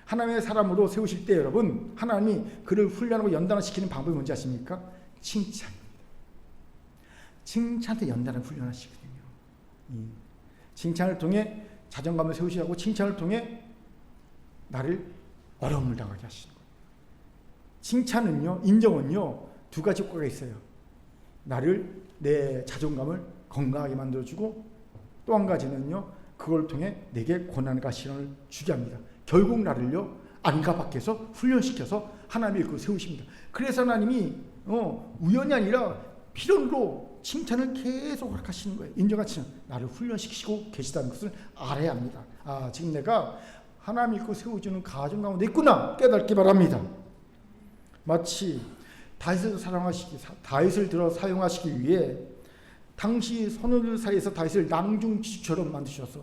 하나님의 사람으로 세우실 때 여러분, 하나님이 그를 훈련하고 연단시키는 방법이 뭔지 아십니까? 칭찬입니다. 칭찬한테 연단을 훈련하시거든요. 칭찬을 통해 자존감을 세우시고, 칭찬을 통해 나를 어려움을 당하게 하시는 거예요. 칭찬은요, 인정은요, 두 가지 효과가 있어요. 나를, 내 자존감을 건강하게 만들어주고, 또 한 가지는요, 그걸 통해 내게 고난과 시련을 주게 합니다. 결국 나를요, 안과 밖에서 훈련시켜서 하나님의 일꾼으로 세우십니다. 그래서 하나님이 우연이 아니라 필연으로 칭찬을 계속 허락하시는 거예요. 인정과 칭찬, 나를 훈련시키시고 계시다는 것을 알아야 합니다. 지금 내가 하나님 일꾼 세워주는 가정 가운데 있구나 깨닫기 바랍니다. 마치 다윗을 들어 사용하시기 위해 당시 선원들 사이에서 다윗을 낭중지추처럼 만드셔서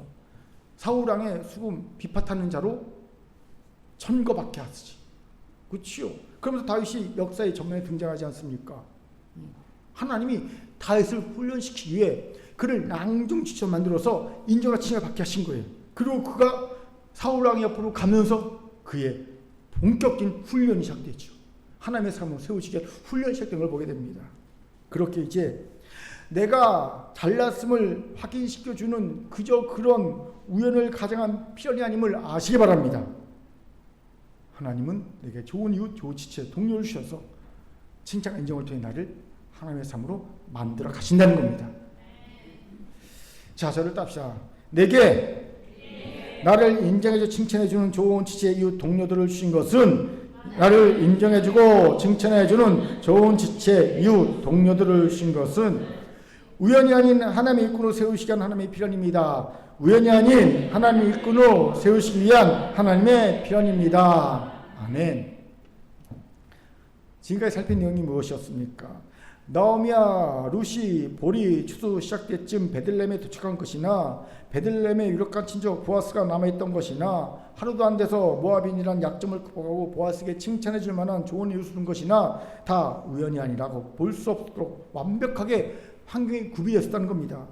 사울 왕의 수금 비파타는 자로 천거받게 하시지. 그렇지요. 그러면서 다윗이 역사의 전면에 등장하지 않습니까? 하나님이 다윗을 훈련시키기 위해 그를 낭중지추처럼 만들어서 인정과 칭찬을 받게 하신 거예요. 그리고 그가 사울 왕 옆으로 가면서 그의 본격적인 훈련이 시작되죠. 하나님의 사람으로 세우시기에 훈련이 시작된 걸 보게 됩니다. 그렇게 이제 내가 잘났음을 확인시켜주는 그저 그런 우연을 가장한 필연이 아님을 아시기 바랍니다. 하나님은 내게 좋은 이웃, 좋은 지체, 동료를 주셔서 칭찬, 인정을 통해 나를 하나님의 삶으로 만들어 가신다는 겁니다. 자, 저를 땁시다. 내게 나를 인정해주고 칭찬해주는 좋은 지체, 이웃, 동료들을 주신 것은, 나를 인정해주고 칭찬해주는 좋은 지체, 이웃, 동료들을 주신 것은 우연이 아닌 하나님의 일꾼으로 세우시기 위한 하나님의 필연입니다. 우연이 아닌 하나님의 일꾼으로 세우시기 위한 하나님의 필연입니다. 아멘. 지금까지 살핀 내용이 무엇이었습니까? 나오미와 루시 볼이 추수 시작될 쯤 베들레헴에 도착한 것이나, 베들레헴에 유력한 친족 보아스가 남아있던 것이나, 하루도 안 돼서 모압인이란 약점을 극복하고 보아스에게 칭찬해 줄 만한 좋은 이웃을 둔 것이나 다 우연이 아니라고 볼 수 없도록 완벽하게 환경이 구비되었다는 겁니다.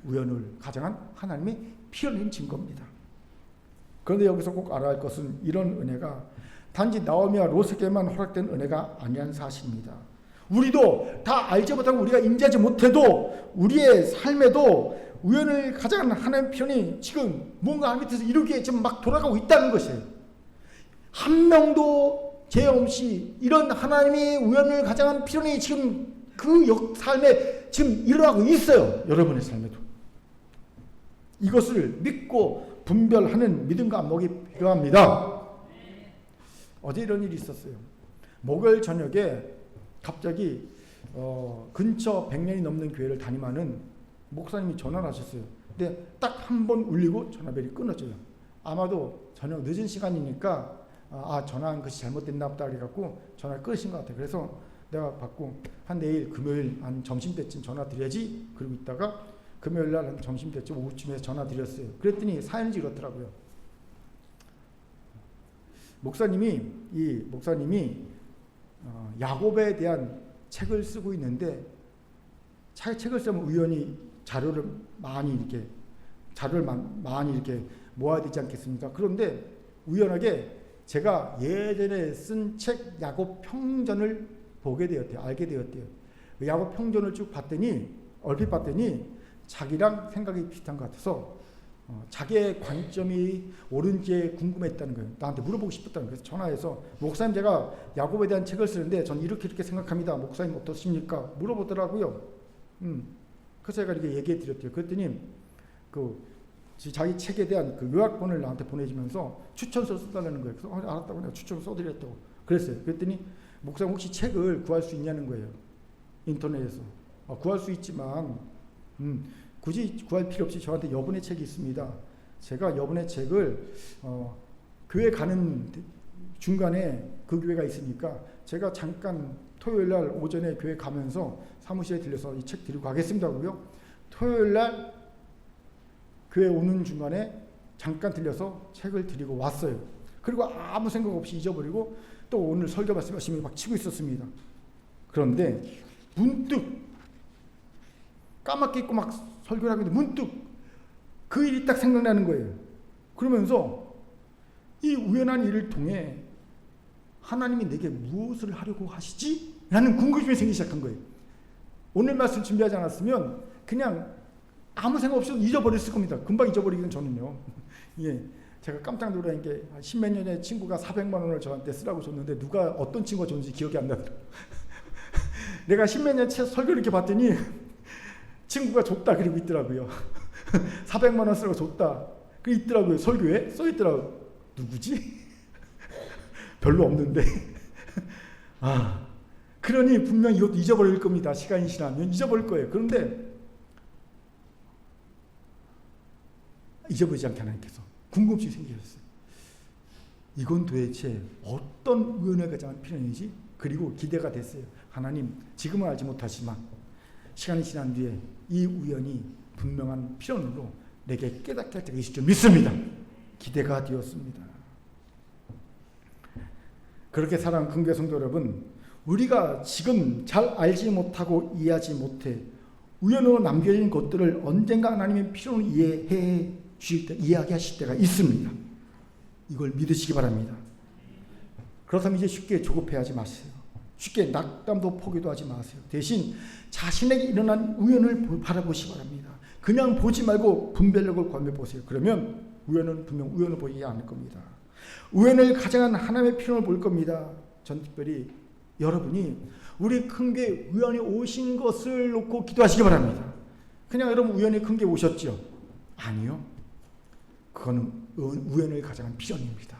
우연을 가장한 하나님의 필연인 증거입니다. 그런데 여기서 꼭 알아야 할 것은 이런 은혜가 단지 나오미와 롯에게만 허락된 은혜가 아니라는 사실입니다. 우리도 다 알지 못하고 우리가 인지하지 못해도 우리의 삶에도 우연을 가장한 하나님의 필연이 지금 뭔가 하나님 밑에서 이렇게 지금 막 돌아가고 있다는 것이에요. 한 명도 죄 없이 이런 하나님의 우연을 가장한 필연이 지금 그 삶에 지금 일어나고 있어요. 여러분의 삶에도. 이것을 믿고 분별하는 믿음과 안목이 필요합니다. 어제 이런 일이 있었어요. 목요일 저녁에 갑자기 근처 100년이 넘는 교회를 담임하는 목사님이 전화를 하셨어요. 근데 딱 한 번 울리고 전화벨이 끊어져요. 아마도 저녁 늦은 시간이니까 전화한 것이 잘못됐나 보다 그래갖고 전화를 끊으신 것 같아요. 그래서 내가 받고 한 내일 금요일 한 점심때쯤 전화 드려야지 그러고 있다가 금요일날 한 점심때쯤 오후쯤에 전화 드렸어요. 그랬더니 사연이 이렇더라고요. 목사님이 야곱에 대한 책을 쓰고 있는데 책을 쓰면 우연히 자료를 많이 이렇게 모아야 되지 않겠습니까? 그런데 우연하게 제가 예전에 쓴 책 야곱 평전을 보게 되었대요. 알게 되었대요. 야곱 평전을 쭉 봤더니 얼핏 봤더니 자기랑 생각이 비슷한 것 같아서 자기의 관점이 옳은지 궁금했다는 거예요. 나한테 물어보고 싶었다는 거예요. 전화해서 목사님 제가 야곱에 대한 책을 쓰는데 전 이렇게 생각합니다. 목사님 어떠십니까? 물어보더라고요. 그래서 제가 이렇게 얘기해 드렸대요. 그랬더니 자기 책에 대한 그 요약본을 나한테 보내주면서 추천서 써달라는 거예요. 그래서 알았다고 내가 추천서 써드렸다고 그랬어요. 그랬더니 목사님 혹시 책을 구할 수 있냐는 거예요. 인터넷에서. 구할 수 있지만 굳이 구할 필요 없이 저한테 여분의 책이 있습니다. 제가 여분의 책을 교회 가는 중간에 그 교회가 있으니까 제가 잠깐 토요일날 오전에 교회 가면서 사무실에 들려서 이 책 드리고 가겠습니다고요. 토요일날 교회 오는 중간에 잠깐 들려서 책을 드리고 왔어요. 그리고 아무 생각 없이 잊어버리고 또 오늘 설교 말씀 열심히 막 치고 있었습니다. 그런데 문득 까맣게 잊고 막 설교를 하고 있는데 문득 그 일이 딱 생각나는 거예요. 그러면서 이 우연한 일을 통해 하나님이 내게 무엇을 하려고 하시지? 라는 궁금증이 생기기 시작한 거예요. 오늘 말씀 준비하지 않았으면 그냥 아무 생각 없이 잊어버렸을 겁니다. 금방 잊어버리기는 저는요. 예, 제가 깜짝 놀란 게 십몇 년 전에 친구가 400만 원을 저한테 쓰라고 줬는데 누가 어떤 친구가 줬는지 기억이 안 나더라고요. 내가 십몇 년 채 설교를 이렇게 봤더니 친구가 줬다 그러고 있더라고요. 400만 원 쓰라고 줬다. 그 있더라고요. 설교에 써있더라고요. 누구지? 별로 없는데. 그러니 분명히 이것도 잊어버릴 겁니다. 시간이 지나면 잊어버릴 거예요. 그런데 잊어버리지 않게 하나님께서 궁금증이 생기셨어요. 이건 도대체 어떤 우연의 가장 필연이지? 그리고 기대가 됐어요. 하나님 지금은 알지 못하지만 시간이 지난 뒤에 이 우연이 분명한 필연으로 내게 깨닫게 할 때가 있을 줄 믿습니다. 기대가 되었습니다. 그렇게 사랑하는 긍휼의 성도 여러분, 우리가 지금 잘 알지 못하고 이해하지 못해 우연으로 남겨진 것들을 언젠가 하나님의 필요로 이해해 주실 때, 이야기하실 때가 있습니다. 이걸 믿으시기 바랍니다. 그렇다면 이제 쉽게 조급해하지 마세요. 쉽게 낙담도 포기도 하지 마세요. 대신 자신에게 일어난 우연을 바라보시기 바랍니다. 그냥 보지 말고 분별력을 건네보세요. 그러면 우연은 분명 우연을 보이지 않을 겁니다. 우연을 가장한 하나님의 필요를 볼 겁니다. 전 특별히 여러분이 우리 큰 게 우연히 오신 것을 놓고 기도하시기 바랍니다. 그냥 여러분 우연히 큰 게 오셨죠? 아니요. 그거는 우연을 가장한 필연입니다.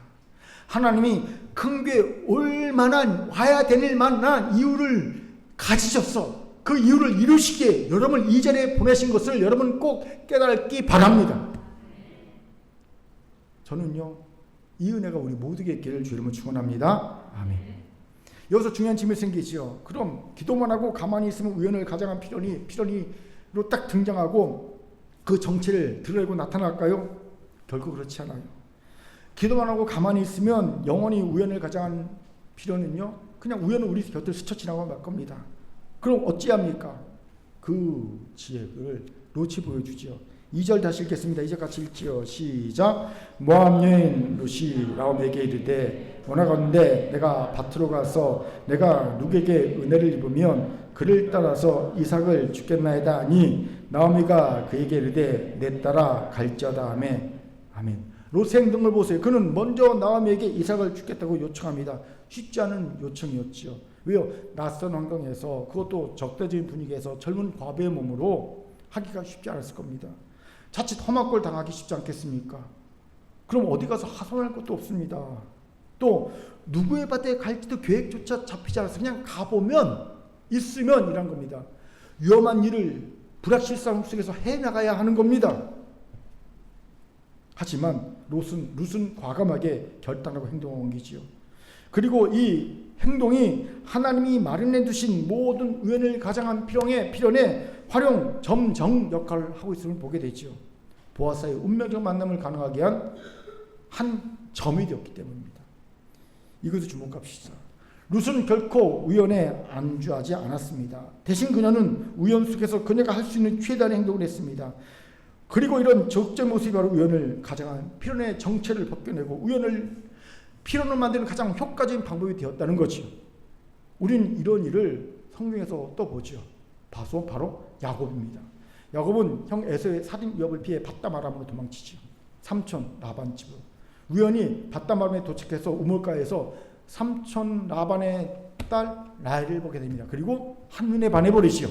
하나님이 큰 게 올 만한, 와야 될 만한 이유를 가지셔서 그 이유를 이루시기에 여러분을 이 자리에 보내신 것을 여러분 꼭 깨닫기 바랍니다. 저는요, 이 은혜가 우리 모두에게 있기를 주 이름으로 축원합니다. 아멘. 여기서 중요한 질문이 생기죠. 그럼 기도만 하고 가만히 있으면 우연을 가장한 필연이로 딱 등장하고 그 정체를 드러내고 나타날까요? 결코 그렇지 않아요. 기도만 하고 가만히 있으면 영원히 우연을 가장한 필연은요, 그냥 우연은 우리 곁을 스쳐 지나고 말 겁니다. 그럼 어찌합니까? 그 지혜를 롯이 보여주죠. 2절 다시 읽겠습니다. 2절 같이 읽지요. 시작. 모압 여인 롯이 나옴에게 이르되 원하건대 내가 밭으로 가서 내가 누구에게 은혜를 입으면 그를 따라서 이삭을 주겠나이다 하니 나오미가 그에게 이르되 내 따라 갈지어다 하매. 아멘. 롯의 행동을 보세요. 그는 먼저 나오미에게 이삭을 주겠다고 요청합니다. 쉽지 않은 요청이었죠. 왜요? 낯선 환경에서, 그것도 적대적인 분위기에서 젊은 과부의 몸으로 하기가 쉽지 않았을 겁니다. 자칫 험한 꼴 당하기 쉽지 않겠습니까? 그럼 어디 가서 하소연할 것도 없습니다. 또 누구의 밭에 갈지도 계획조차 잡히지 않아서 그냥 가보면, 있으면 이란 겁니다. 위험한 일을 불확실성 속에서 해나가야 하는 겁니다. 하지만 롯은 과감하게 결단하고 행동한 것이지요. 그리고 이 행동이 하나님이 마련해 두신 모든 우연을 가장한 필연의 활용, 점정 역할을 하고 있음을 보게 되죠. 보아사의 운명적 만남을 가능하게 한 점이 되었기 때문입니다. 이것을 주목합시다. 롯은 결코 우연에 안주하지 않았습니다. 대신 그녀는 우연 속에서 그녀가 할 수 있는 최대한의 행동을 했습니다. 그리고 이런 적절한 모습이 바로 우연을 가장한 필연의 정체를 벗겨내고 필연을 만드는 가장 효과적인 방법이 되었다는 거죠. 우리는 이런 일을 성경에서 또 보죠. 바로 야곱입니다. 야곱은 형 에서의 살인 위협을 피해 밧다마람으로 도망치지요. 삼촌 라반 집으로. 우연히 밧다마람에 도착해서 우물가에서 삼촌 라반의 딸 라헬을 보게 됩니다. 그리고 한눈에 반해버리지요.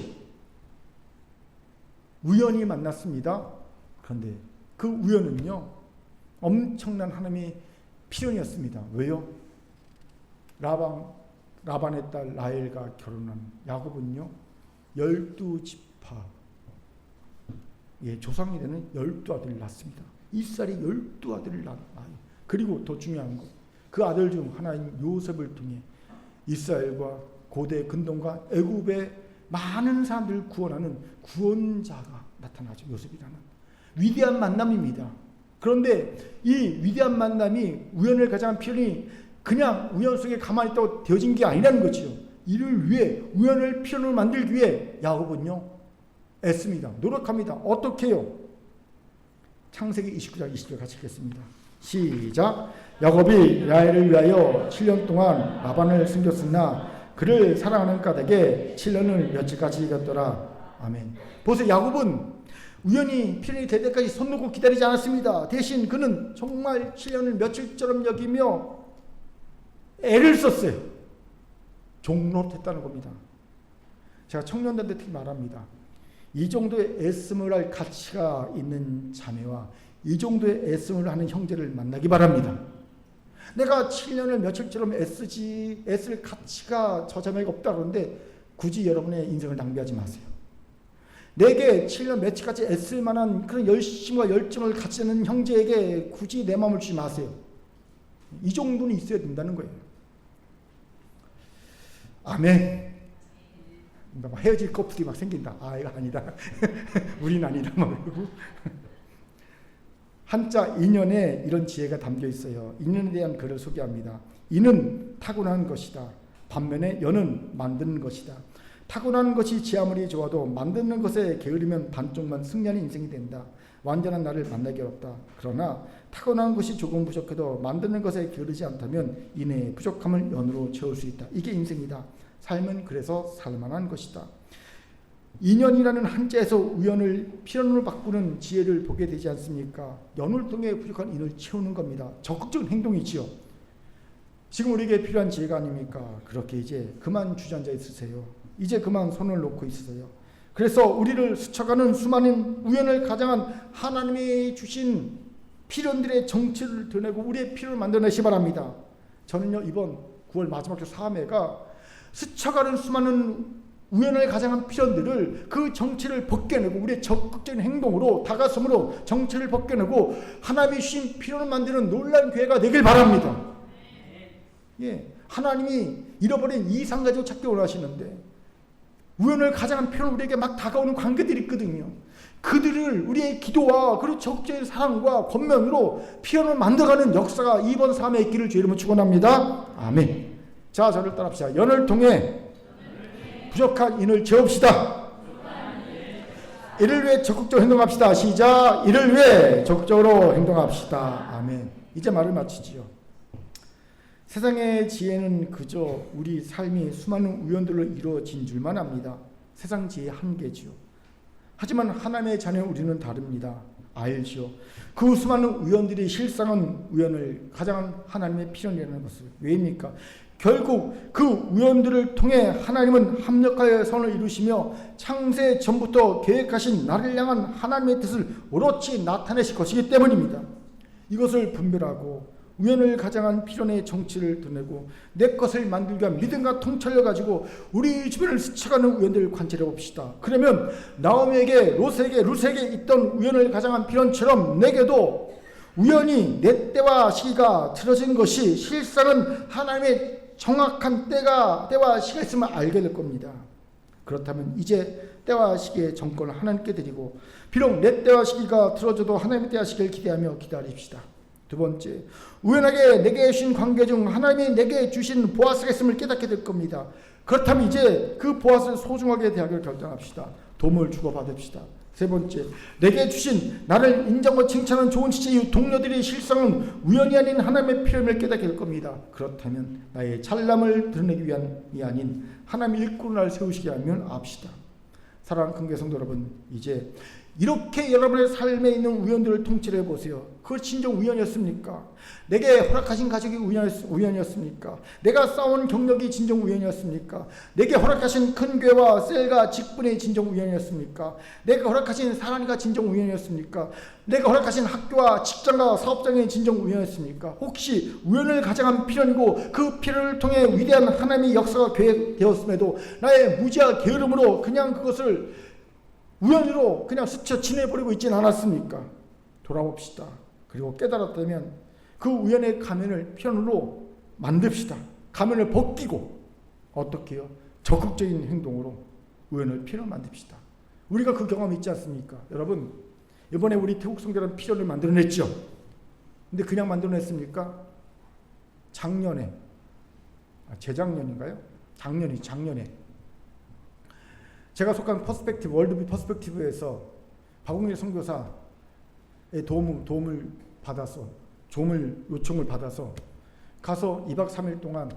우연히 만났습니다. 그런데 그 우연은요, 엄청난 하나님의 필연이었습니다. 왜요? 라반의 딸 라헬과 결혼한 야곱은요, 12지파 조상이 되는 12아들을 낳습니다. 이스라엘이 12아들을 낳아요. 그리고 더 중요한 거, 그 아들 중 하나인 요셉을 통해 이스라엘과 고대 근동과 애굽의 많은 사람들을 구원하는 구원자가 나타나죠. 요셉이라는 위대한 만남입니다. 그런데 이 위대한 만남이 우연을 가장한 필연이 그냥 우연 속에 가만히 있다고 되어진 게 아니라는 거죠. 이를 위해, 우연을 필연으로 만들기 위해 야곱은요 애씁니다. 노력합니다. 어떻게 해요? 창세기 29장 20절 같이 읽겠습니다. 시작. 야곱이 라헬을 위하여 7년 동안 라반을 숨겼으나 그를 사랑하는 까닭에 7년을 며칠까지 이겼더라. 아멘. 보세요. 야곱은 우연히 필연이 될 때까지 손 놓고 기다리지 않았습니다. 대신 그는 정말 7년을 며칠처럼 여기며 애를 썼어요. 종로했다는 겁니다. 제가 청년들한테 특히 말합니다. 이 정도의 애씀을 할 가치가 있는 자매와 이 정도의 애씀을 하는 형제를 만나기 바랍니다. 내가 7년을 며칠처럼 애쓸 가치가 저 자매가 없다 그러는데 굳이 여러분의 인생을 낭비하지 마세요. 내게 7년 며칠까지 애쓸 만한 그런 열심과 열정을 갖지 않는 형제에게 굳이 내 마음을 주지 마세요. 이 정도는 있어야 된다는 거예요. 아멘. 막 헤어질 커플이 막 생긴다. 아, 이거 아니다. 우린 아니다. 막 그러고. 한자 인연에 이런 지혜가 담겨 있어요. 인연에 대한 글을 소개합니다. 인은 타고난 것이다. 반면에 연은 만드는 것이다. 타고난 것이 지 아무리 좋아도 만드는 것에 게으르면 반쪽만 승리하는 인생이 된다. 완전한 나를 만나기 어렵다. 그러나 타고난 것이 조금 부족해도 만드는 것에 게으르지 않다면 인의 부족함을 연으로 채울 수 있다. 이게 인생이다. 삶은 그래서 살만한 것이다. 인연이라는 한자에서 우연을 필연으로 바꾸는 지혜를 보게 되지 않습니까? 연을 통해 부족한 인을 채우는 겁니다. 적극적인 행동이지요. 지금 우리에게 필요한 지혜가 아닙니까? 그렇게 이제 그만 주저앉아 있으세요. 이제 그만 손을 놓고 있으세요. 그래서 우리를 스쳐가는 수많은 우연을 가장한 하나님이 주신 필연들의 정체를 드러내고 우리의 필요를 만들어내시 바랍니다. 저는요, 이번 9월 마지막 주 3회가 스쳐가는 수많은 우연을 가장한 필연들을 그 정체를 벗겨내고 우리의 적극적인 행동으로 다가섬으로 정체를 벗겨내고 하나님이 주신 필연을 만드는 놀라운 교회가 되길 바랍니다. 예, 하나님이 잃어버린 이상 가지고 찾기 원하시는데 우연을 가장한 필연을 우리에게 막 다가오는 관계들이 있거든요. 그들을 우리의 기도와 그리고 적극적인 사랑과 권면으로 필연을 만들어가는 역사가 이번 삶에 있기를 주의 이름으로 축원합니다. 아멘. 자, 저를 따라합시다. 연을 통해 부족한 인을 채웁시다. 이를 위해 적극적으로 행동합시다. 시작. 이를 위해 적극적으로 행동합시다. 아멘. 이제 말을 마치지요. 세상의 지혜는 그저 우리 삶이 수많은 우연들로 이루어진 줄만 압니다. 세상 지혜의 한계지요. 하지만 하나님의 자녀 우리는 다릅니다. 알지요. 그 수많은 우연들이 실상은 우연을 가장한 하나님의 필연이라는 것을. 왜입니까? 결국 그 우연들을 통해 하나님은 합력하여 선을 이루시며 창세 전부터 계획하신 나를 향한 하나님의 뜻을 오롯이 나타내실 것이기 때문입니다. 이것을 분별하고 우연을 가장한 필연의 정치를 드러내고 내 것을 만들기 위한 믿음과 통찰을 가지고 우리 주변을 스쳐가는 우연들을 관찰해 봅시다. 그러면 나오미에게 룻에게 있던 우연을 가장한 필연처럼 내게도 우연히 내 때와 시기가 틀어진 것이 실상은 하나님의 정확한 때와 시기가 있음을 알게 될 겁니다. 그렇다면 이제 때와 시기의 정권을 하나님께 드리고 비록 내 때와 시기가 틀어져도 하나님의 때와 시기를 기대하며 기다립시다. 두 번째, 우연하게 내게 주신 관계 중 하나님이 내게 주신 보아스가 있음을 깨닫게 될 겁니다. 그렇다면 이제 그 보아스를 소중하게 대하기를 결정합시다. 도움을 주고받읍시다. 세 번째, 내게 주신 나를 인정과 칭찬하는 좋은 지체의 동료들의 실상은 우연이 아닌 하나님의 필요함을 깨닫게 될 겁니다. 그렇다면 나의 잘남을 드러내기 위함이 아닌 하나님의 일꾼을 세우시게 하면 압시다. 사랑하는 큰교회 성도 여러분, 이제 이렇게 여러분의 삶에 있는 우연들을 통치해 보세요. 그것 진정 우연이었습니까? 내게 허락하신 가족이 우연이었습니까? 내가 쌓아온 경력이 진정 우연이었습니까? 내게 허락하신 큰 교회와 셀과 직분의 진정 우연이었습니까? 내가 허락하신 사랑이가 진정 우연이었습니까? 내가 허락하신 학교와 직장과 사업장의 진정 우연이었습니까? 혹시 우연을 가장한 필연이고 그 필연을 통해 위대한 하나님의 역사가 계획되었음에도 나의 무지와 게으름으로 그냥 그것을 우연으로 그냥 스쳐 지내버리고 있지는 않았습니까? 돌아봅시다. 그리고 깨달았다면 그 우연의 가면을 필연으로 만듭시다. 가면을 벗기고 어떻게 해요? 적극적인 행동으로 우연을 필연을 만듭시다. 우리가 그 경험이 있지 않습니까? 여러분, 이번에 우리 태국 성교는 필연을 만들어냈죠. 근데 그냥 만들어냈습니까? 작년에, 재작년인가요? 작년에 제가 속한 퍼스펙티브, 월드비 퍼스펙티브에서 박홍일 선교사의 도움을 받아서, 요청을 받아서 가서 2박 3일 동안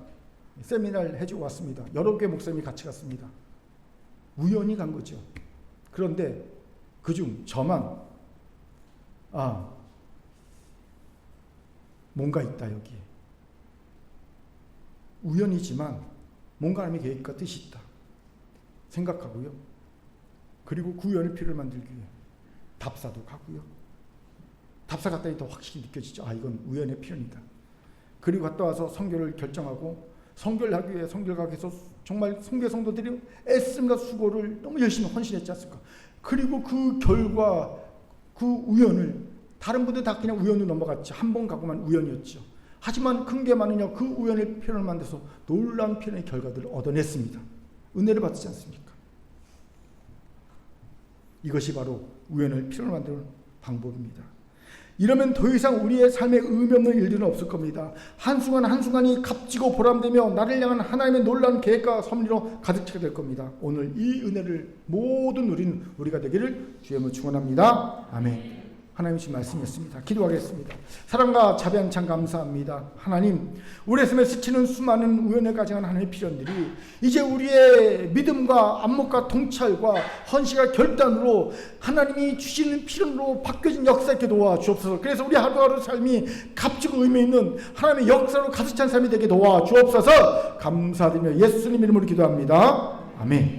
세미나를 해주고 왔습니다. 여러 개의 목사님이 같이 갔습니다. 우연히 간 거죠. 그런데 그중 저만 뭔가 있다 여기에. 우연이지만 뭔가 하나님의 계획과 뜻이 있다 생각하고요. 그리고 그 우연의 필요를 만들기 위해 답사도 가고요. 답사 갔더니 더 확실히 느껴지죠. 이건 우연의 필연이다. 그리고 갔다 와서 선교를 결정하고 선교를 하기 위해 선교를 가기 위해서 정말 선교 성도들이 애씀과 수고를 너무 열심히 헌신했지 않습니까? 그리고 그 결과, 그 우연을 다른 분들 다 그냥 우연으로 넘어갔죠. 한 번 가고만 우연이었죠. 하지만 큰 게 많으냐 그 우연의 필연을 만들어서 놀라운 필연의 결과들을 얻어냈습니다. 은혜를 받지 않습니까? 이것이 바로 우연을 필연을 만드는 방법입니다. 이러면 더 이상 우리의 삶에 의미 없는 일들은 없을 겁니다. 한순간 한순간이 값지고 보람되며 나를 향한 하나님의 놀라운 계획과 섭리로 가득 차게 될 겁니다. 오늘 이 은혜를 모두 누린 우리가 되기를 주의 이름으로 축원합니다. 아멘. 하나님 주신 말씀이었습니다. 기도하겠습니다. 사랑과 자비한 참 감사합니다. 하나님, 우리의 삶에 스치는 수많은 우연에 가장한 하나님의 필연들이 이제 우리의 믿음과 안목과 통찰과 헌신과 결단으로 하나님이 주시는 필연으로 바뀌어진 역사 있게 도와주옵소서. 그래서 우리 하루하루 삶이 값지고 의미 있는 하나님의 역사로 가득 찬 삶이 되게 도와주옵소서. 감사드리며 예수님 이름으로 기도합니다. 아멘.